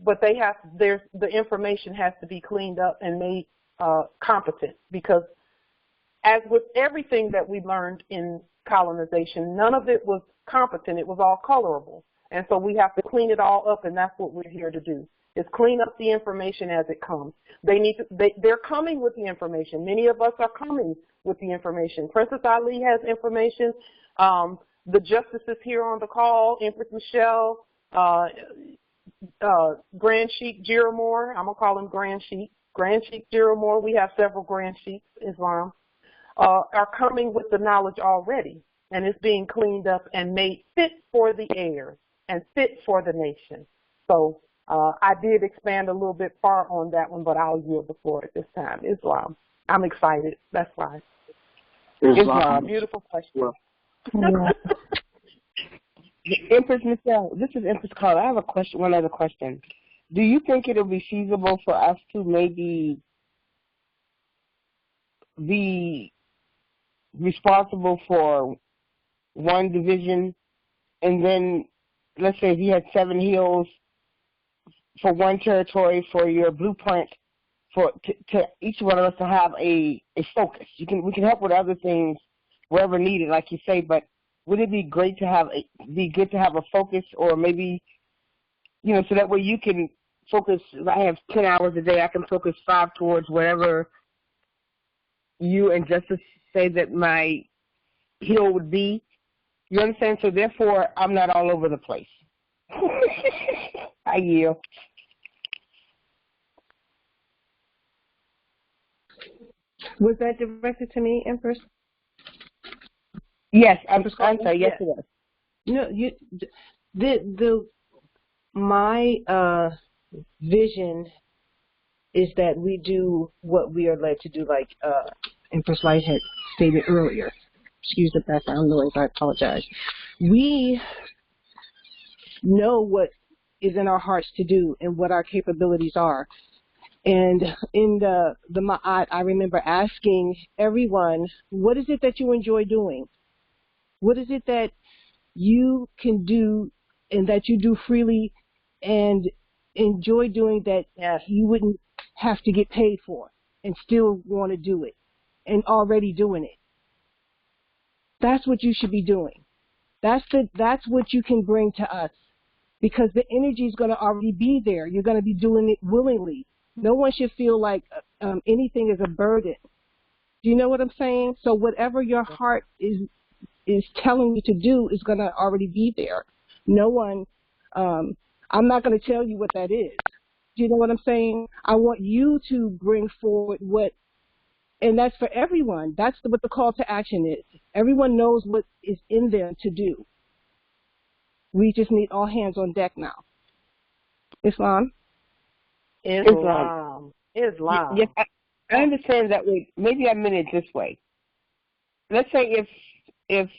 but the information has to be cleaned up and made competent. Because as with everything that we learned in colonization, none of it was competent. It was all colorable. And so we have to clean it all up, and that's what we're here to do, is clean up the information as it comes. They're coming with the information. Many of us are coming with the information. Princess Ali has information. The justices here on the call, Empress Michelle, Grand Sheik Jiramore, I'm going to call him Grand Sheik Jiramore, we have several Grand Sheiks, Islam, are coming with the knowledge already, and it's being cleaned up and made fit for the heirs and fit for the nation. So I did expand a little bit far on that one, but I'll yield the floor at this time. Islam. I'm excited. That's why. Islam. Beautiful question. Empress Michelle, this is Empress Carl. I have a question. One other question. Do you think it'll be feasible for us to maybe be responsible for one division, and then let's say if you had 7 hills for one territory for your blueprint, to each one of us to have a focus? We can help with other things wherever needed, like you say, but would it be great to good to have a focus, or maybe, so that way you can focus? If I have 10 hours a day, I can focus 5 towards wherever you and Justice say that my hill would be. You understand? So therefore, I'm not all over the place. I yield. Was that directed to me, Empress? Yes, I'm sorry. Yes, it was. No, my vision is that we do what we are led to do, like Empress Light had stated earlier. Excuse the background noise. I apologize. We know what is in our hearts to do and what our capabilities are. And in the Ma'at, I remember asking everyone, what is it that you enjoy doing? What is it that you can do and that you do freely and enjoy doing that you wouldn't have to get paid for and still want to do it and already doing it? That's what you should be doing. That's what you can bring to us, because the energy is going to already be there. You're going to be doing it willingly. No one should feel like anything is a burden. Do you know what I'm saying? So whatever your heart is telling you to do is going to already be there. No one, I'm not going to tell you what that is. Do you know what I'm saying? I want you to bring forward and that's for everyone. That's what the call to action is. Everyone knows what is in them to do. We just need all hands on deck now. Islam? Islam. Yes, I understand that way. Maybe I meant it this way. Let's say if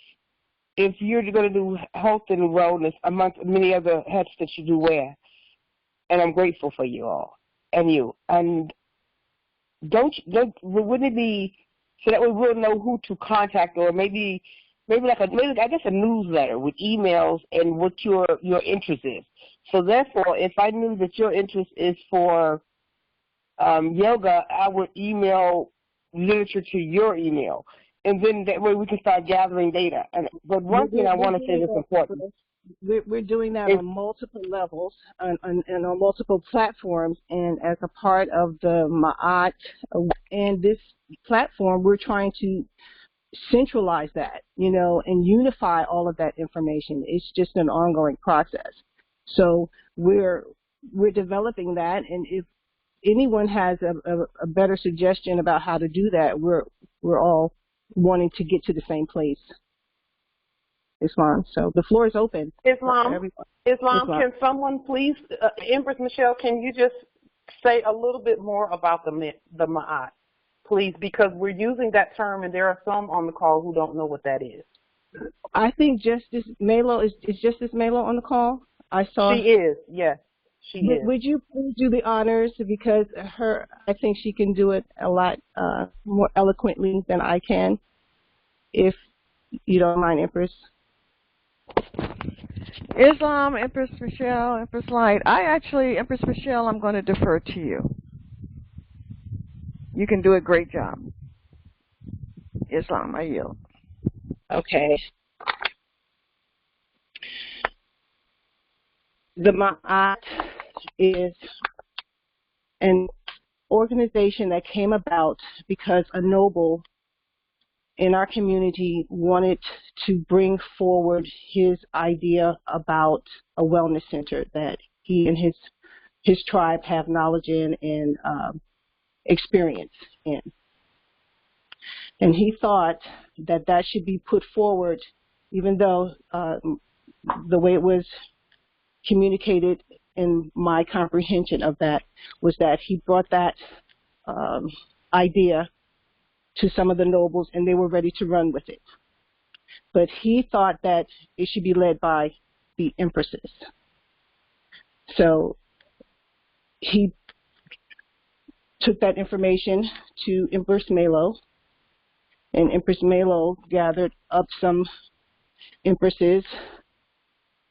you're going to do health and wellness amongst many other hats that you do wear, and I'm grateful for you all and you. And wouldn't it be so that way we'll know who to contact, or maybe I guess a newsletter with emails and what your interest is. So therefore, if I knew that your interest is for yoga, I would email literature to your email, and then that way we can start gathering data. But one thing I want to say that's important. We're doing that on multiple levels and on multiple platforms, and as a part of the Ma'at and this platform, we're trying to centralize that, and unify all of that information. It's just an ongoing process. So we're developing that, and if anyone has a better suggestion about how to do that, we're all wanting to get to the same place. Islam. So the floor is open. Islam, can someone please, Empress Michelle, can you just say a little bit more about the ma'at, please, because we're using that term and there are some on the call who don't know what that is. I think Justice Melo, is Justice Melo on the call? I saw. She is, yes. She is. Would you please do the honors, because I think she can do it a lot more eloquently than I can, if you don't mind, Empress. Islam, Empress Michelle, Empress Light. Empress Michelle, I'm going to defer to you. You can do a great job. Islam, I yield. Okay. The Ma'at is an organization that came about because a noble in our community wanted to bring forward his idea about a wellness center that he and his tribe have knowledge in and experience in. And he thought that should be put forward, even though the way it was communicated in my comprehension of that was that he brought that idea to some of the nobles, and they were ready to run with it. But he thought that it should be led by the empresses. So he took that information to Empress Melo, and Empress Melo gathered up some empresses,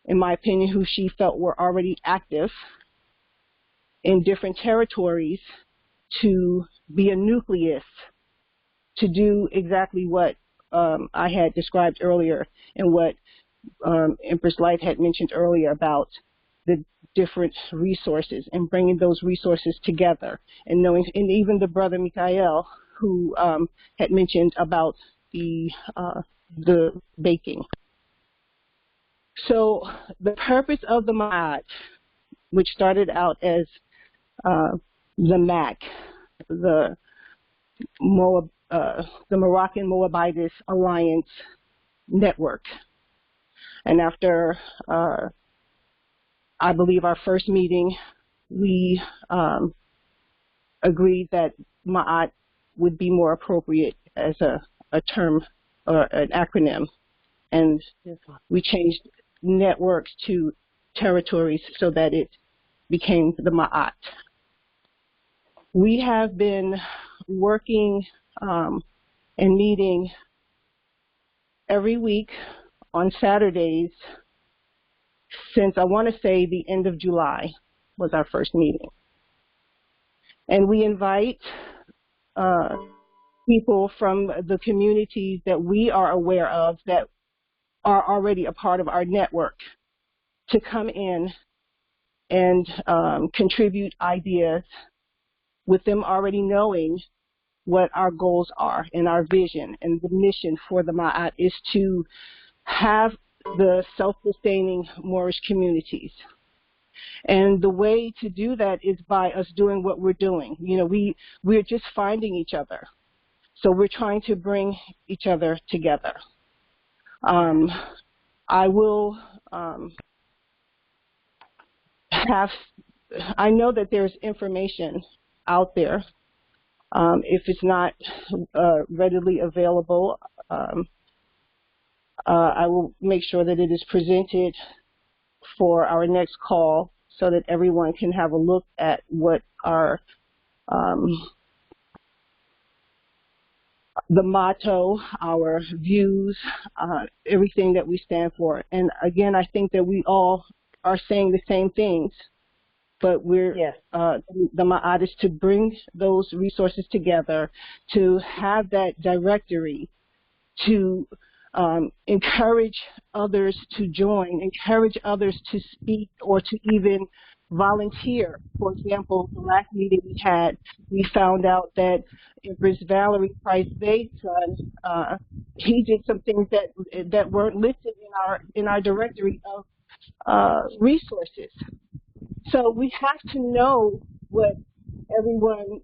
in my opinion, who she felt were already active in different territories to be a nucleus to do exactly what I had described earlier and what Empress Light had mentioned earlier about the different resources and bringing those resources together, and knowing, and even the brother Mikael who had mentioned about the baking. So the purpose of the Ma'at, which started out as the MAC, the Moroccan Moabitist Alliance Network. And after, I believe, our first meeting, we agreed that Ma'at would be more appropriate as a term or an acronym. And we changed networks to territories so that it became the Ma'at. We have been working and meeting every week on Saturdays since, I want to say, the end of July was our first meeting. And we invite people from the communities that we are aware of that are already a part of our network to come in and contribute ideas, with them already knowing what our goals are and our vision. And the mission for the Ma'at is to have the self-sustaining Moorish communities. And the way to do that is by us doing what we're doing. You know, we're just finding each other. So we're trying to bring each other together. I will I know that there's information out there. If it's not readily available, I will make sure that it is presented for our next call so that everyone can have a look at what our the motto, our views, everything that we stand for. And again, I think that we all are saying the same things, but we're the Ma'at is to bring those resources together, to have that directory, to encourage others to join, encourage others to speak or to even volunteer. For example, the last meeting we had, we found out that Empress Valerie Price Bay's son he did some things that weren't listed in our directory of resources. So we have to know what everyone's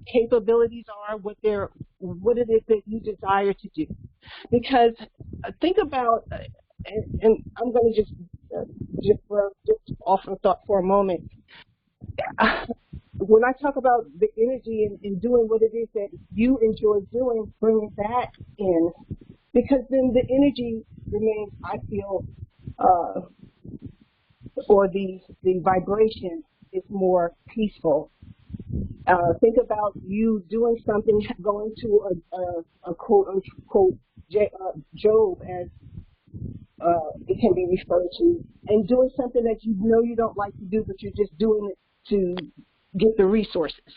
capabilities are, what it is that you desire to do. Because think about, and I'm going to just off the thought for a moment. When I talk about the energy in doing what it is that you enjoy doing, bring that in, because then the energy remains, I feel, or the vibration is more peaceful. Think about you doing something, going to a quote unquote Job, as it can be referred to, and doing something that you know you don't like to do, but you're just doing it to get the resources.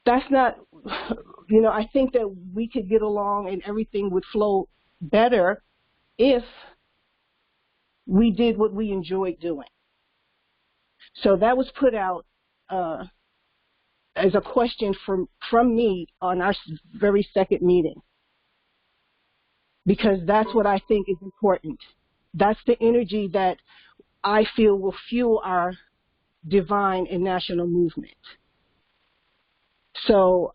That's not, I think that we could get along and everything would flow better if we did what we enjoyed doing. So that was put out as a question from me on our very second meeting, because that's what I think is important. That's the energy that I feel will fuel our divine and national movement. So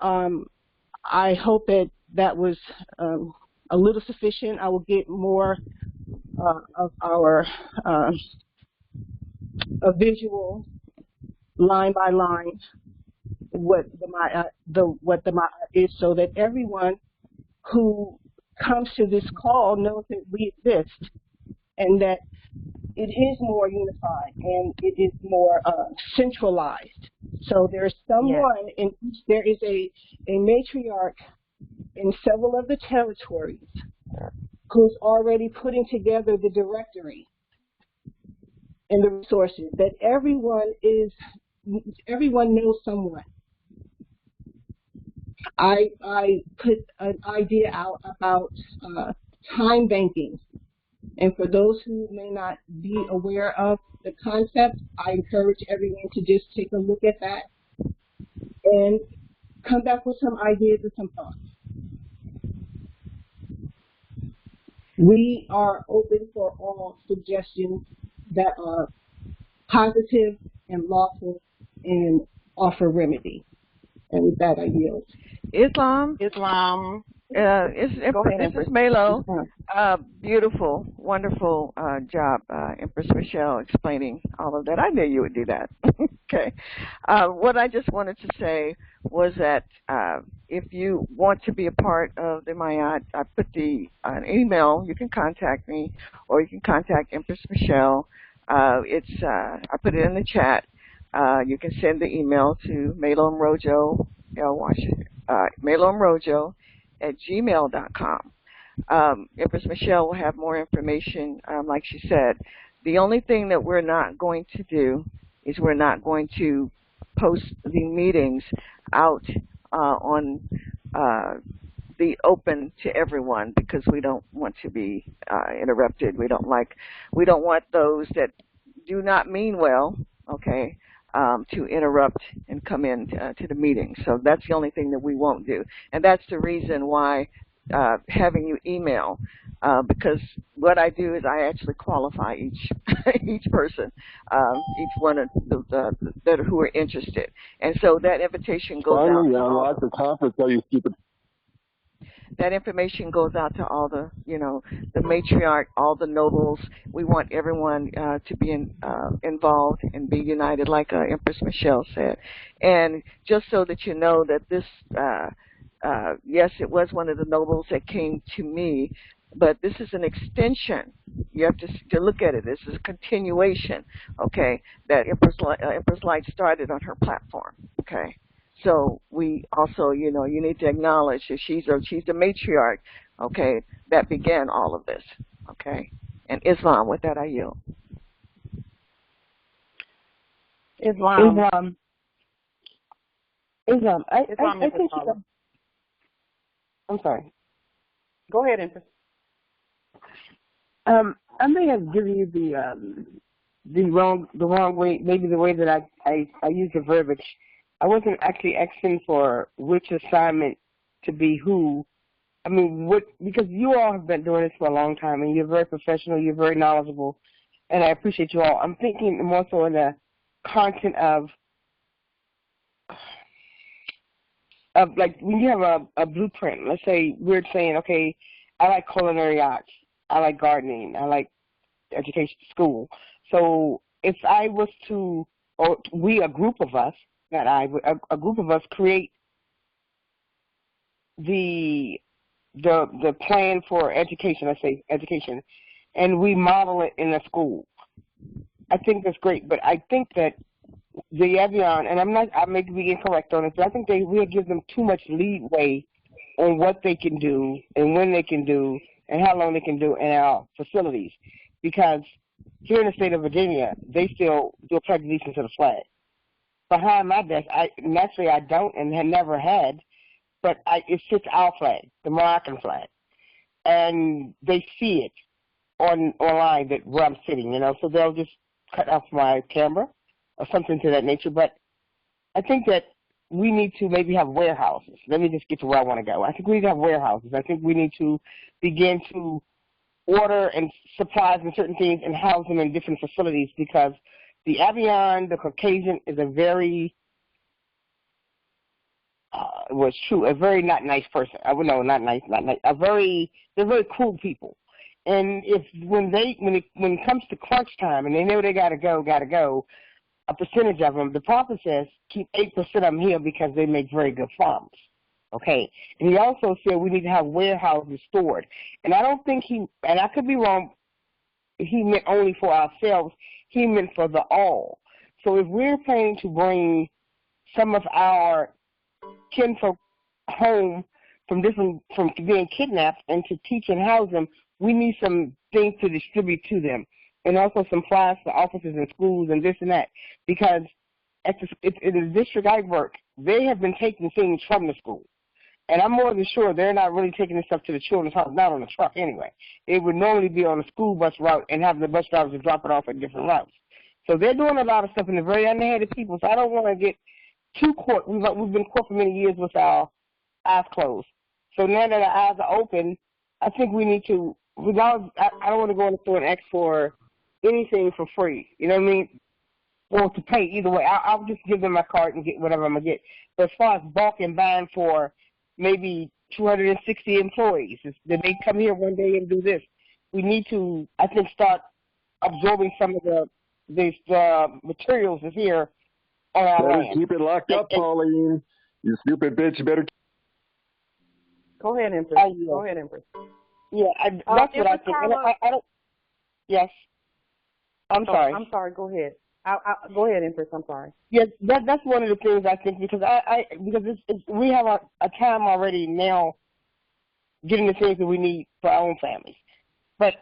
I hope that was a little sufficient. I will get more of our a visual, line by line, what the Ma'at is, so that everyone who comes to this call knows that we exist and that it is more unified and it is more centralized. So there's someone there is a matriarch in several of the territories who's already putting together the directory and the resources, that everyone knows someone. I put an idea out about time banking. And for those who may not be aware of the concept, I encourage everyone to just take a look at that and come back with some ideas and some thoughts. We are open for all suggestions that are positive and lawful and offer remedy. And with that, I yield. Islam. Go ahead, This is Melo. Beautiful, wonderful job, Empress Michelle, explaining all of that. I knew you would do that. Okay. What I just wanted to say was that if you want to be a part of the Ma'at, I put an email. You can contact me, or you can contact Empress Michelle. I put it in the chat. You can send the email to melomrojo, melomrojo@gmail.com. Empress Michelle will have more information, like she said. The only thing that we're not going to do is we're not going to post the meetings out on the open to everyone, because we don't want to be interrupted. We don't want those that do not mean well, okay, to interrupt and come in to the meeting. So that's the only thing that we won't do. And that's the reason why having you email, because what I do is I actually qualify each person, each one of that who are interested. And so that invitation goes out. That information goes out to all the, the matriarch, all the nobles. We want everyone to be involved and be united, like Empress Michelle said. And just so that you know that this, yes, it was one of the nobles that came to me, but this is an extension. You have to look at it. This is a continuation, okay, that Empress Light started on her platform, okay. So we also, you need to acknowledge that she's the matriarch, okay, that began all of this, okay. And Islam, with that I yield. Islam. I think I'm sorry. Go ahead, Empress. I may have given you the wrong way, maybe the way that I use the verbiage. I wasn't actually asking for which assignment to be who, I mean, because you all have been doing this for a long time, and you're very professional, you're very knowledgeable, and I appreciate you all. I'm thinking more so in the content of like when you have a blueprint. Let's say we're saying, okay, I like culinary arts, I like gardening, I like education, school. So if I was to, or we, a group of us, not I, but a group of us create the plan for education, let's say education, and we model it in a school. I think that's great, but I think that the Evian, and I may be incorrect on it, but I think we give them too much leeway on what they can do and when they can do and how long they can do in our facilities. Because here in the state of Virginia, they still do a pledge of allegiance to the flag. Behind my desk, naturally I don't and have never had, but it's just our flag, the Moroccan flag. And they see it online where I'm sitting, so they'll just cut off my camera or something to that nature. But I think that we need to maybe have warehouses. Let me just get to where I want to go. I think we need to have warehouses. I think we need to begin to order and supplies and certain things and house them in different facilities, because the Avian, the Caucasian, is a very a very not nice person. No, not nice. They're very cool people. And when it comes to crunch time and they know they gotta go, a percentage of them, the prophet says, keep 8% of them here because they make very good farms. Okay. And he also said we need to have warehouses stored. And I don't think and I could be wrong, he meant only for ourselves. He meant for the all. So if we're planning to bring some of our kinfolk home from being kidnapped and to teach and house them, we need some things to distribute to them. And also some flyers for offices and schools and this and that. Because in the district I work, they have been taking things from the school. And I'm more than sure they're not really taking this stuff to the children's house, not on the truck anyway. It would normally be on a school bus route and having the bus drivers drop it off at different routes. So they're doing a lot of stuff, and they're very underhanded people. So I don't want to get too caught. We've been caught for many years with our eyes closed. So now that our eyes are open, I think we need to, I don't want to go in the store and ask for anything for free. You know what I mean? Or to pay either way. I'll just give them my card and get whatever I'm going to get. But as far as bulk and buying for maybe 260 employees, that they come here one day and do this, we need to, I think, start absorbing some of these materials that's here on our Better land. keep it locked up, Pauline. You stupid bitch. You better. Go ahead, Empress. Go ahead, Empress. Yeah, that's what I think. And I don't. Yes. I'm sorry. I'm sorry. Go ahead. Go ahead, Empress. I'm sorry. Yes, that's one of the things I think, because we have a time already now getting the things that we need for our own families. But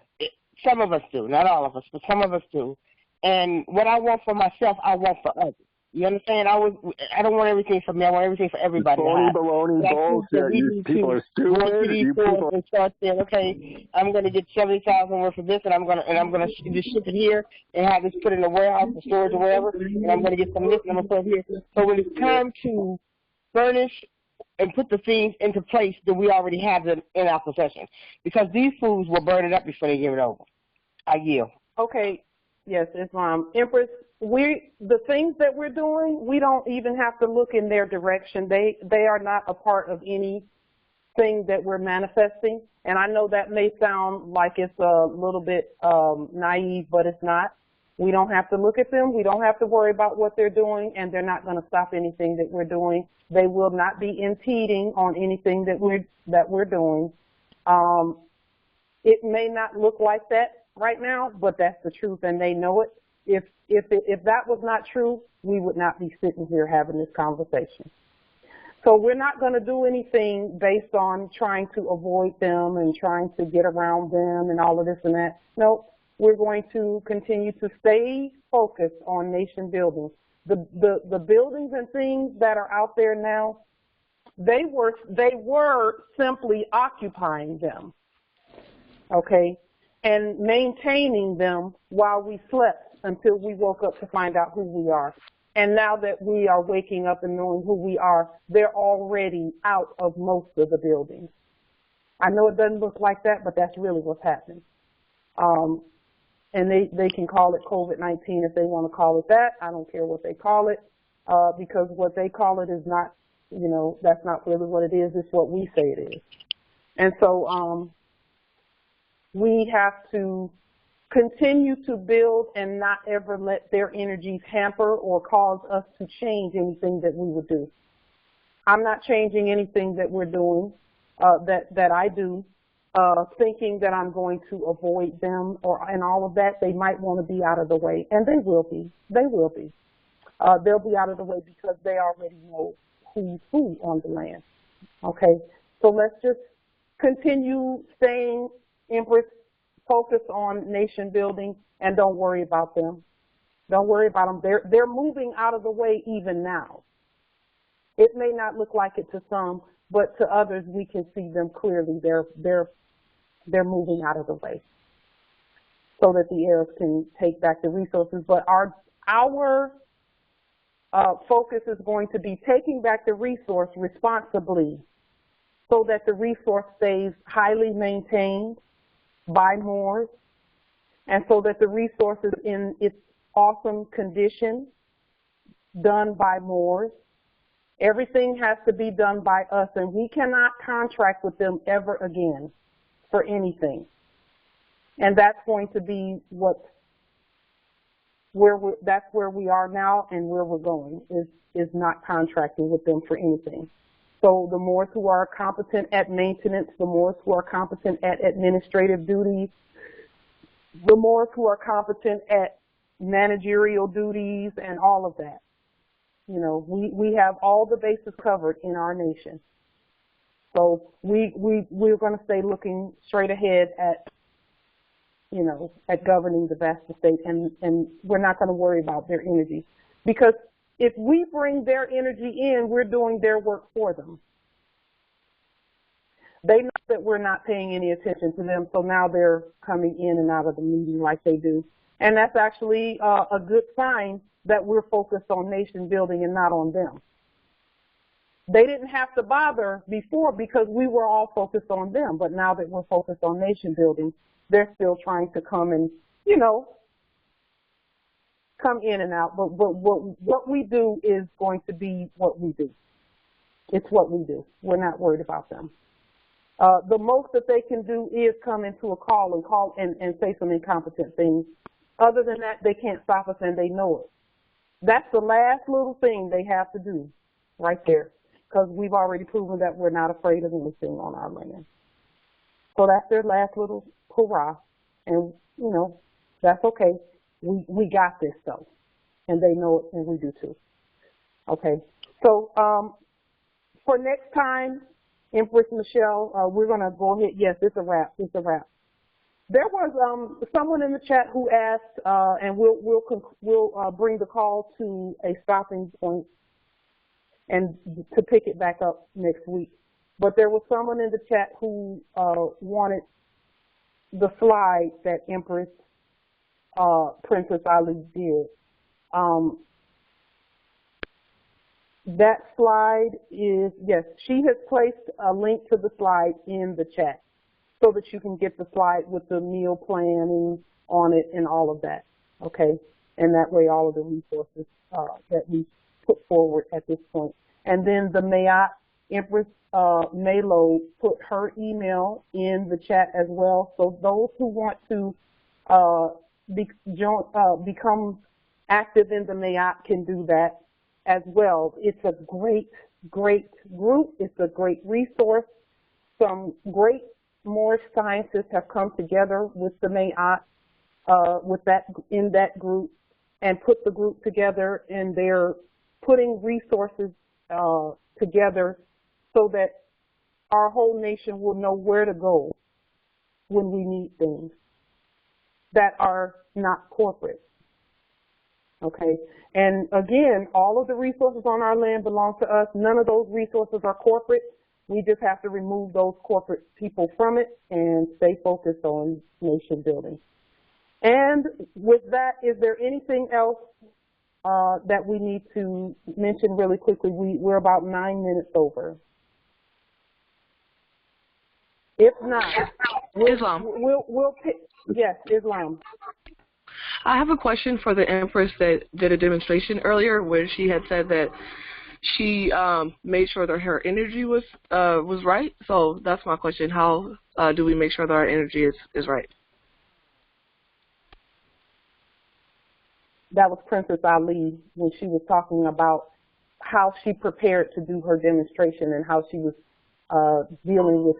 some of us do, not all of us, but some of us do. And what I want for myself, I want for others. You understand? I don't want everything for me. I want everything for everybody. Phony, baloney, bullshit. You people are stupid. You people and start saying, okay, I'm going to get 70,000 worth of this, and I'm going to just ship it here and have this put in a warehouse or storage or wherever, and I'm going to get some of this and I'm going to put it here. So when it's time to furnish and put the things into place, that we already have them in our possession, because these foods will burn it up before they give it over. I yield. Okay. Yes, Islam. Empress, the things that we're doing, we don't even have to look in their direction. They are not a part of anything that we're manifesting. And I know that may sound like it's a little bit naive, but it's not. We don't have to look at them. We don't have to worry about what they're doing, and they're not going to stop anything that we're doing. They will not be impeding on anything that we're doing. It may not look like that right now, but that's the truth, and they know it. If that was not true, we would not be sitting here having this conversation. So we're not going to do anything based on trying to avoid them and trying to get around them and all of this and that. No, we're going to continue to stay focused on nation building. The buildings and things that are out there now, they were simply occupying them, okay, and maintaining them while we slept until we woke up to find out who we are. And now that we are waking up and knowing who we are, they're already out of most of the buildings. I know it doesn't look like that, but that's really what's happening. And they can call it COVID-19 if they want to call it that. I don't care what they call it, because what they call it is not, you know, that's not really what it is. It's what we say it is. And so we have to continue to build and not ever let their energies hamper or cause us to change anything that we would do. I'm not changing anything that we're doing, that I do, thinking that I'm going to avoid them and all of that. They might want to be out of the way, and they will be. They will be. They'll be out of the way because they already know who's who on the land. Okay, so let's just continue staying, Empress, focus on nation building, and don't worry about them. Don't worry about them. They're moving out of the way even now. It may not look like it to some, but to others we can see them clearly. They're moving out of the way so that the heirs can take back the resources. But our focus is going to be taking back the resource responsibly so that the resource stays highly maintained by Moors, and so that the resource is in its awesome condition, done by Moors. Everything has to be done by us, and we cannot contract with them ever again for anything. And that's going to be that's where we are now and where we're going, is not contracting with them for anything. So the Moors who are competent at maintenance, the Moors who are competent at administrative duties, the Moors who are competent at managerial duties and all of that. You know, we have all the bases covered in our nation. So we're going to stay looking straight ahead at, you know, at governing the vast state, and we're not going to worry about their energy. Because if we bring their energy in, we're doing their work for them. They know that we're not paying any attention to them, so now they're coming in and out of the meeting like they do. And that's actually a good sign that we're focused on nation building and not on them. They didn't have to bother before because we were all focused on them, but now that we're focused on nation building, they're still trying to come and, you know, come in and out. But what we do is going to be what we do. It's what we do. We're not worried about them. The most that they can do is come into a call and say some incompetent things. Other than that, they can't stop us, and they know it. That's the last little thing they have to do right there, because we've already proven that we're not afraid of anything on our land. So that's their last little hurrah, and, you know, that's okay. We got this, though, and they know it, and we do too. Okay, so for next time, Empress Michelle, we're going to go ahead. Yes, it's a wrap. It's a wrap. There was someone in the chat who asked, and we'll bring the call to a stopping point and to pick it back up next week. But there was someone in the chat who wanted the slide that Empress Princess Ali did. That slide is, yes, she has placed a link to the slide in the chat so that you can get the slide with the meal planning on it and all of that, okay? And that way all of the resources that we put forward at this point. And then the Mayat, Empress Maylo put her email in the chat as well. So those who want to become active in the Mayat can do that as well. It's a great, great group. It's a great resource. Some great Moorish scientists have come together with the Mayat, in that group, and put the group together, and they're putting resources together so that our whole nation will know where to go when we need things that are not corporate. Okay, and again, all of the resources on our land belong to us. None of those resources are corporate. We just have to remove those corporate people from it and stay focused on nation building. And with that, is there anything else that we need to mention really quickly? We're about 9 minutes over. If not, Islam. We'll pick. Yes, Islam. I have a question for the Empress that did a demonstration earlier where she had said that she made sure that her energy was right. So that's my question. How do we make sure that our energy is right? That was Princess Ali when she was talking about how she prepared to do her demonstration and how she was dealing with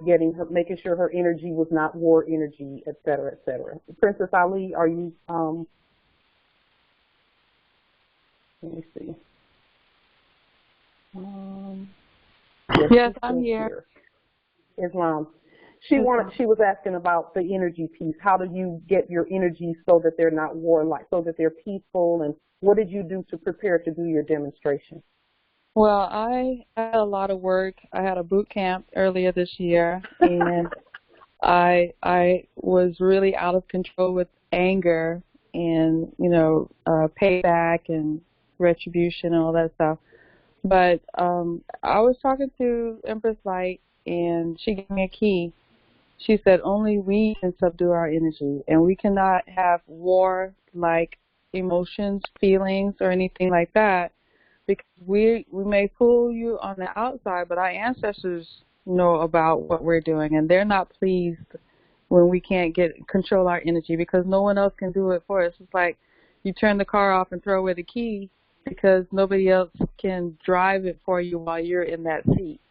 making sure her energy was not war energy, et cetera, et cetera. Princess Ali, are you, let me see. Yes, I'm here. Islam. She was asking about the energy piece. How do you get your energy so that they're not warlike, so that they're peaceful, and what did you do to prepare to do your demonstration? Well, I had a lot of work. I had a boot camp earlier this year, and I was really out of control with anger and, payback and retribution and all that stuff. But I was talking to Empress Light, and she gave me a key. She said only we can subdue our energy, and we cannot have war-like emotions, feelings, or anything like that, because we may fool you on the outside, but our ancestors know about what we're doing, and they're not pleased when we can't control our energy, because no one else can do it for us. It's like you turn the car off and throw away the key because nobody else can drive it for you while you're in that seat.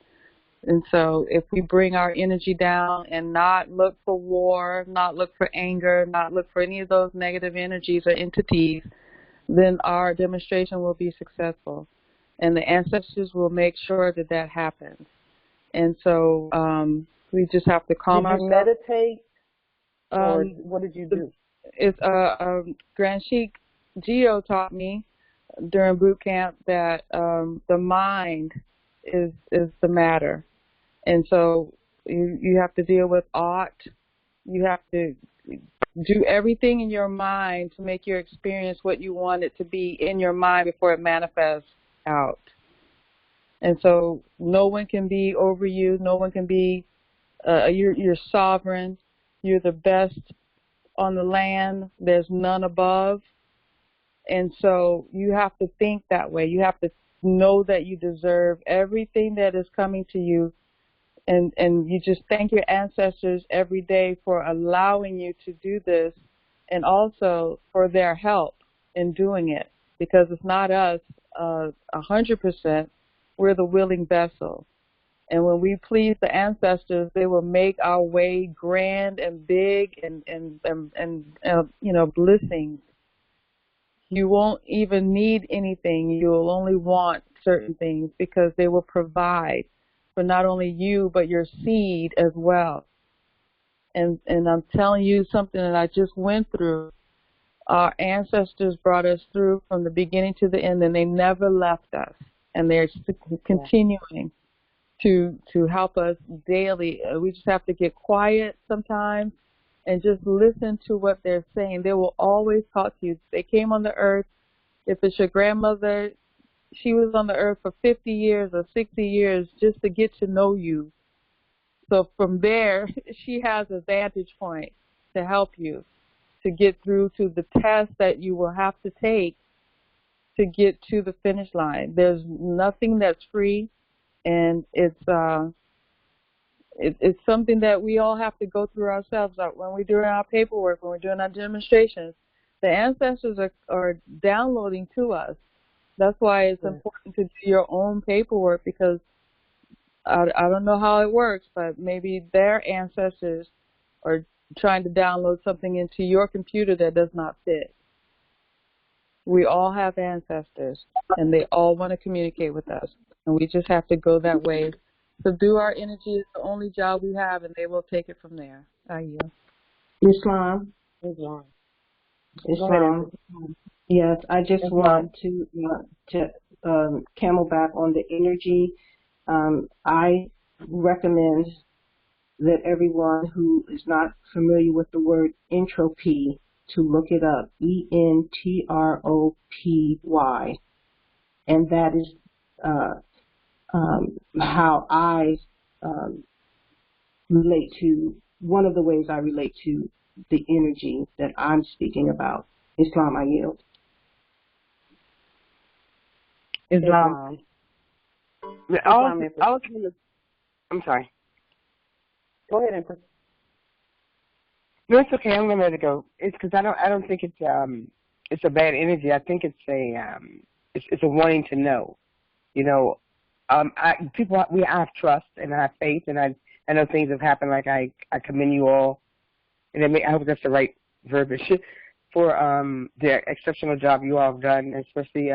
And so if we bring our energy down and not look for war, not look for anger, not look for any of those negative energies or entities, then our demonstration will be successful. And the ancestors will make sure that that happens. And so we just have to calm ourselves. Did you meditate? Or what did you do? It's Grand Sheik Geo taught me during boot camp that the mind is the matter. And so you have to deal with ought. You have to do everything in your mind to make your experience what you want it to be in your mind before it manifests out. And so no one can be over you. No one can be, you're sovereign. You're the best on the land. There's none above. And so you have to think that way. You have to know that you deserve everything that is coming to you. And you just thank your ancestors every day for allowing you to do this, and also for their help in doing it, because it's not us 100%. We're the willing vessel. And when we please the ancestors, they will make our way grand and big and blessings. You won't even need anything. You'll only want certain things because they will provide for not only you, but your seed as well. And I'm telling you something that I just went through. Our ancestors brought us through from the beginning to the end, and they never left us. And they're continuing to help us daily. We just have to get quiet sometimes and just listen to what they're saying. They will always talk to you. They came on the earth. If it's your grandmother, she was on the earth for 50 years or 60 years just to get to know you. So from there, she has a vantage point to help you to get through to the test that you will have to take to get to the finish line. There's nothing that's free, and it's something that we all have to go through ourselves. When we're doing our paperwork, when we're doing our demonstrations, the ancestors are downloading to us. That's why it's important to do your own paperwork, because I don't know how it works, but maybe their ancestors are trying to download something into your computer that does not fit. We all have ancestors, and they all want to communicate with us, and we just have to go that way. Subdue our energy is the only job we have, and they will take it from there. Islam. Yes, I just want to camelback on the energy. I recommend that everyone who is not familiar with the word entropy to look it up, ENTROPY, and that is how I relate to, one of the ways I relate to the energy that I'm speaking about. Islam, I yield. Islam. I'm sorry. Go ahead, Empress. No, it's okay. I'm gonna let it go. It's because I don't think it's a bad energy. I think it's a wanting to know. You know, I have trust and I have faith, and I know things have happened. Like I commend you all, and I hope that's the right verbiage for the exceptional job you all have done, especially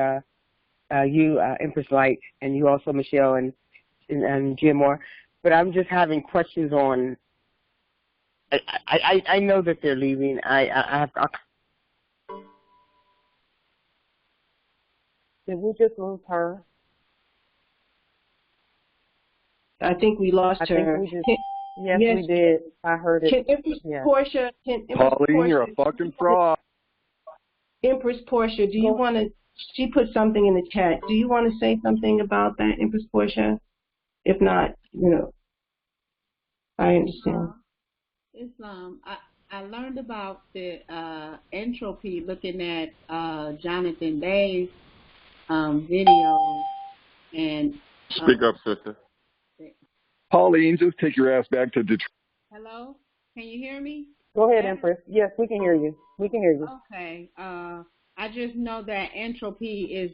you, Empress Light, and you also, Michelle and Jim Moore. But I'm just having questions on. I know that they're leaving. Did we just lose her? I think we lost her. Yes, we did. I heard it. Can Empress Portia? Pauline, you're a fucking fraud. Empress Portia, do you want to? She put something in the chat. Do you want to say something about that, Empress Portia? If not, I understand. Islam, I learned about the entropy looking at Jonathan Bay's video. And speak up, sister. Pauline, just take your ass back to Detroit. Hello? Can you hear me? Go ahead, Empress. Yes, we can hear you. We can hear you. Okay. I just know that entropy is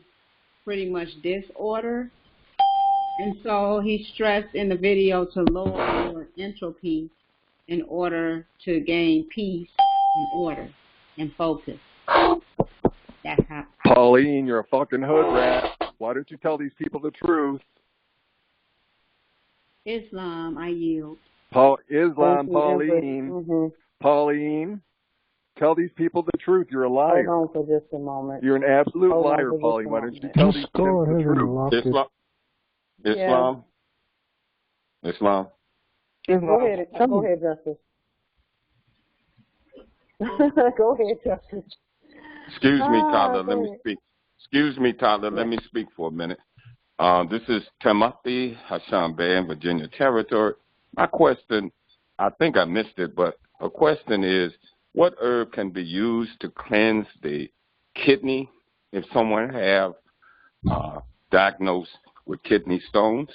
pretty much disorder. And so he stressed in the video to lower your entropy in order to gain peace and order and focus. That's how. Pauline, you're a fucking hood rat. Why don't you tell these people the truth? Islam, I yield. Pauline. Mm-hmm. Pauline, tell these people the truth. You're a liar. Hold on for just a moment. You're an absolute liar, Pauline. Why don't you tell these people the truth? Islam. Go ahead, Justice. Go ahead, Justice. Excuse me, Tyler. Let me speak. Excuse me, Tyler. Let me speak for a minute. This is Timothy Hassan Bay in Virginia Territory. My question, I think I missed it, but a question is, what herb can be used to cleanse the kidney if someone have diagnosed with kidney stones?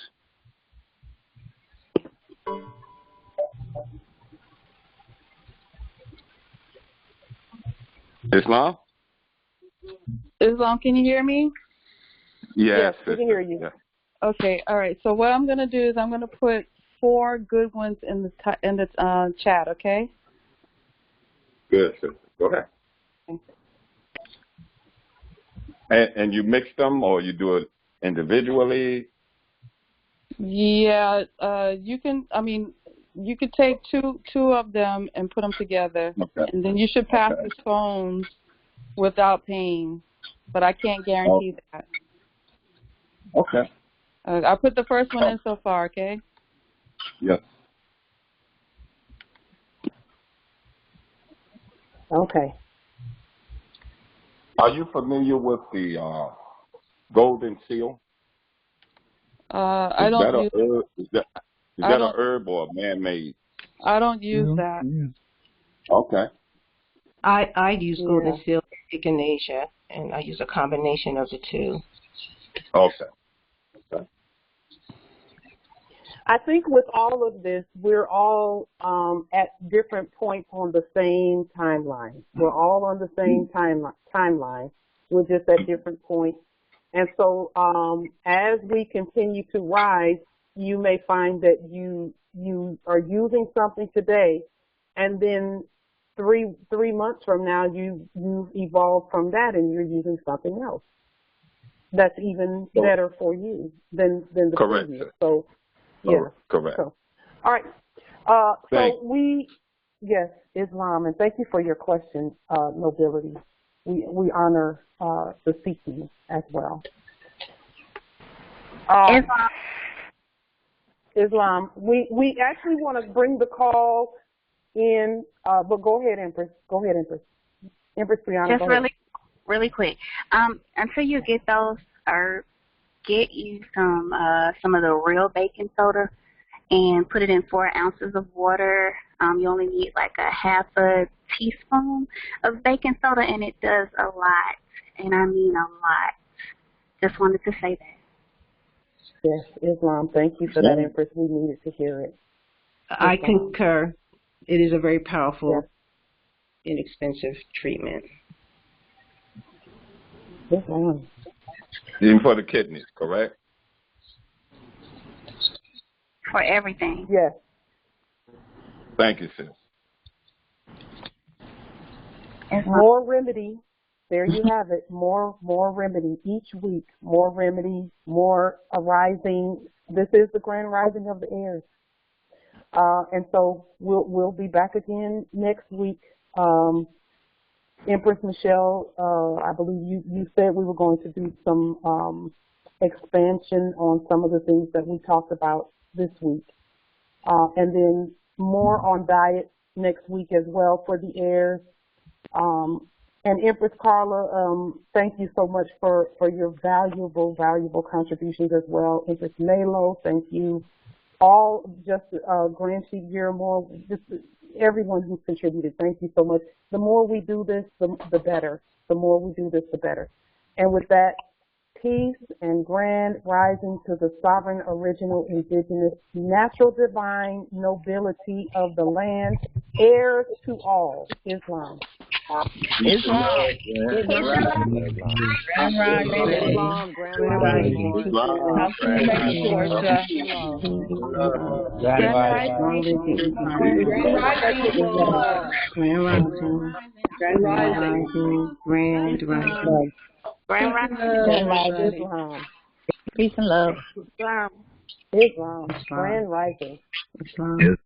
Islam? Islam, can you hear me? Yes, we can hear you. Yeah. Okay, all right. So what I'm going to do is I'm going to put 4 good ones in the chat, okay? Good, sister. Go ahead. And you mix them, or you do it individually? Yeah, you can. I mean, you could take two of them and put them together, okay. And then you should pass the stones without pain. But I can't guarantee that. Okay. I put the first one in so far, okay? Yes. Okay. Are you familiar with the golden seal? I don't use. Herb? Is that a herb or a man-made? I don't use that. Okay. I use golden seal in echinacea, and I use a combination of the two. Okay. I think with all of this, we're all at different points on the same timeline. We're all on the same timeline. We're just at different points. And so as we continue to rise, you may find that you are using something today, and then three months from now, you evolve from that and you're using something else that's even better for you than the correct. previous. So, yeah. Correct. So, all right. Yes, Islam, and thank you for your question, Nobility. We honor the seeking as well. Islam, we actually want to bring the call in, but go ahead, Empress. Go ahead, Empress. Empress Brianna, just really quick. Until you get those herbs, get you some of the real baking soda and put it in 4 ounces of water. You only need like a half a teaspoon of baking soda, and it does a lot, and I mean a lot. Just wanted to say that. Yes, Islam, thank you for that, Empress. We needed to hear it. I concur. It is a very powerful, inexpensive treatment. Even for the kidneys, correct? For everything. Yes. Thank you, sis. More remedy. There you have it. More remedy each week. More remedy. More arising. This is the grand rising of the heirs. And so we'll be back again next week. Empress Michelle, I believe you said we were going to do some expansion on some of the things that we talked about this week. And then more on diet next week as well for the heirs. And Empress Carla, thank you so much for your valuable contributions as well. Empress Nalo, thank you. All just Grand Chief Guillermo, just everyone who's contributed, thank you so much. The more we do this, the better. The more we do this, the better. And with that, peace and grand rising to the sovereign, original, indigenous, natural, divine nobility of the land, heirs to all. Islam. Islam. Grand rising. Islam. Grand rising. Peace and love. Islam. Grand rising. Islam.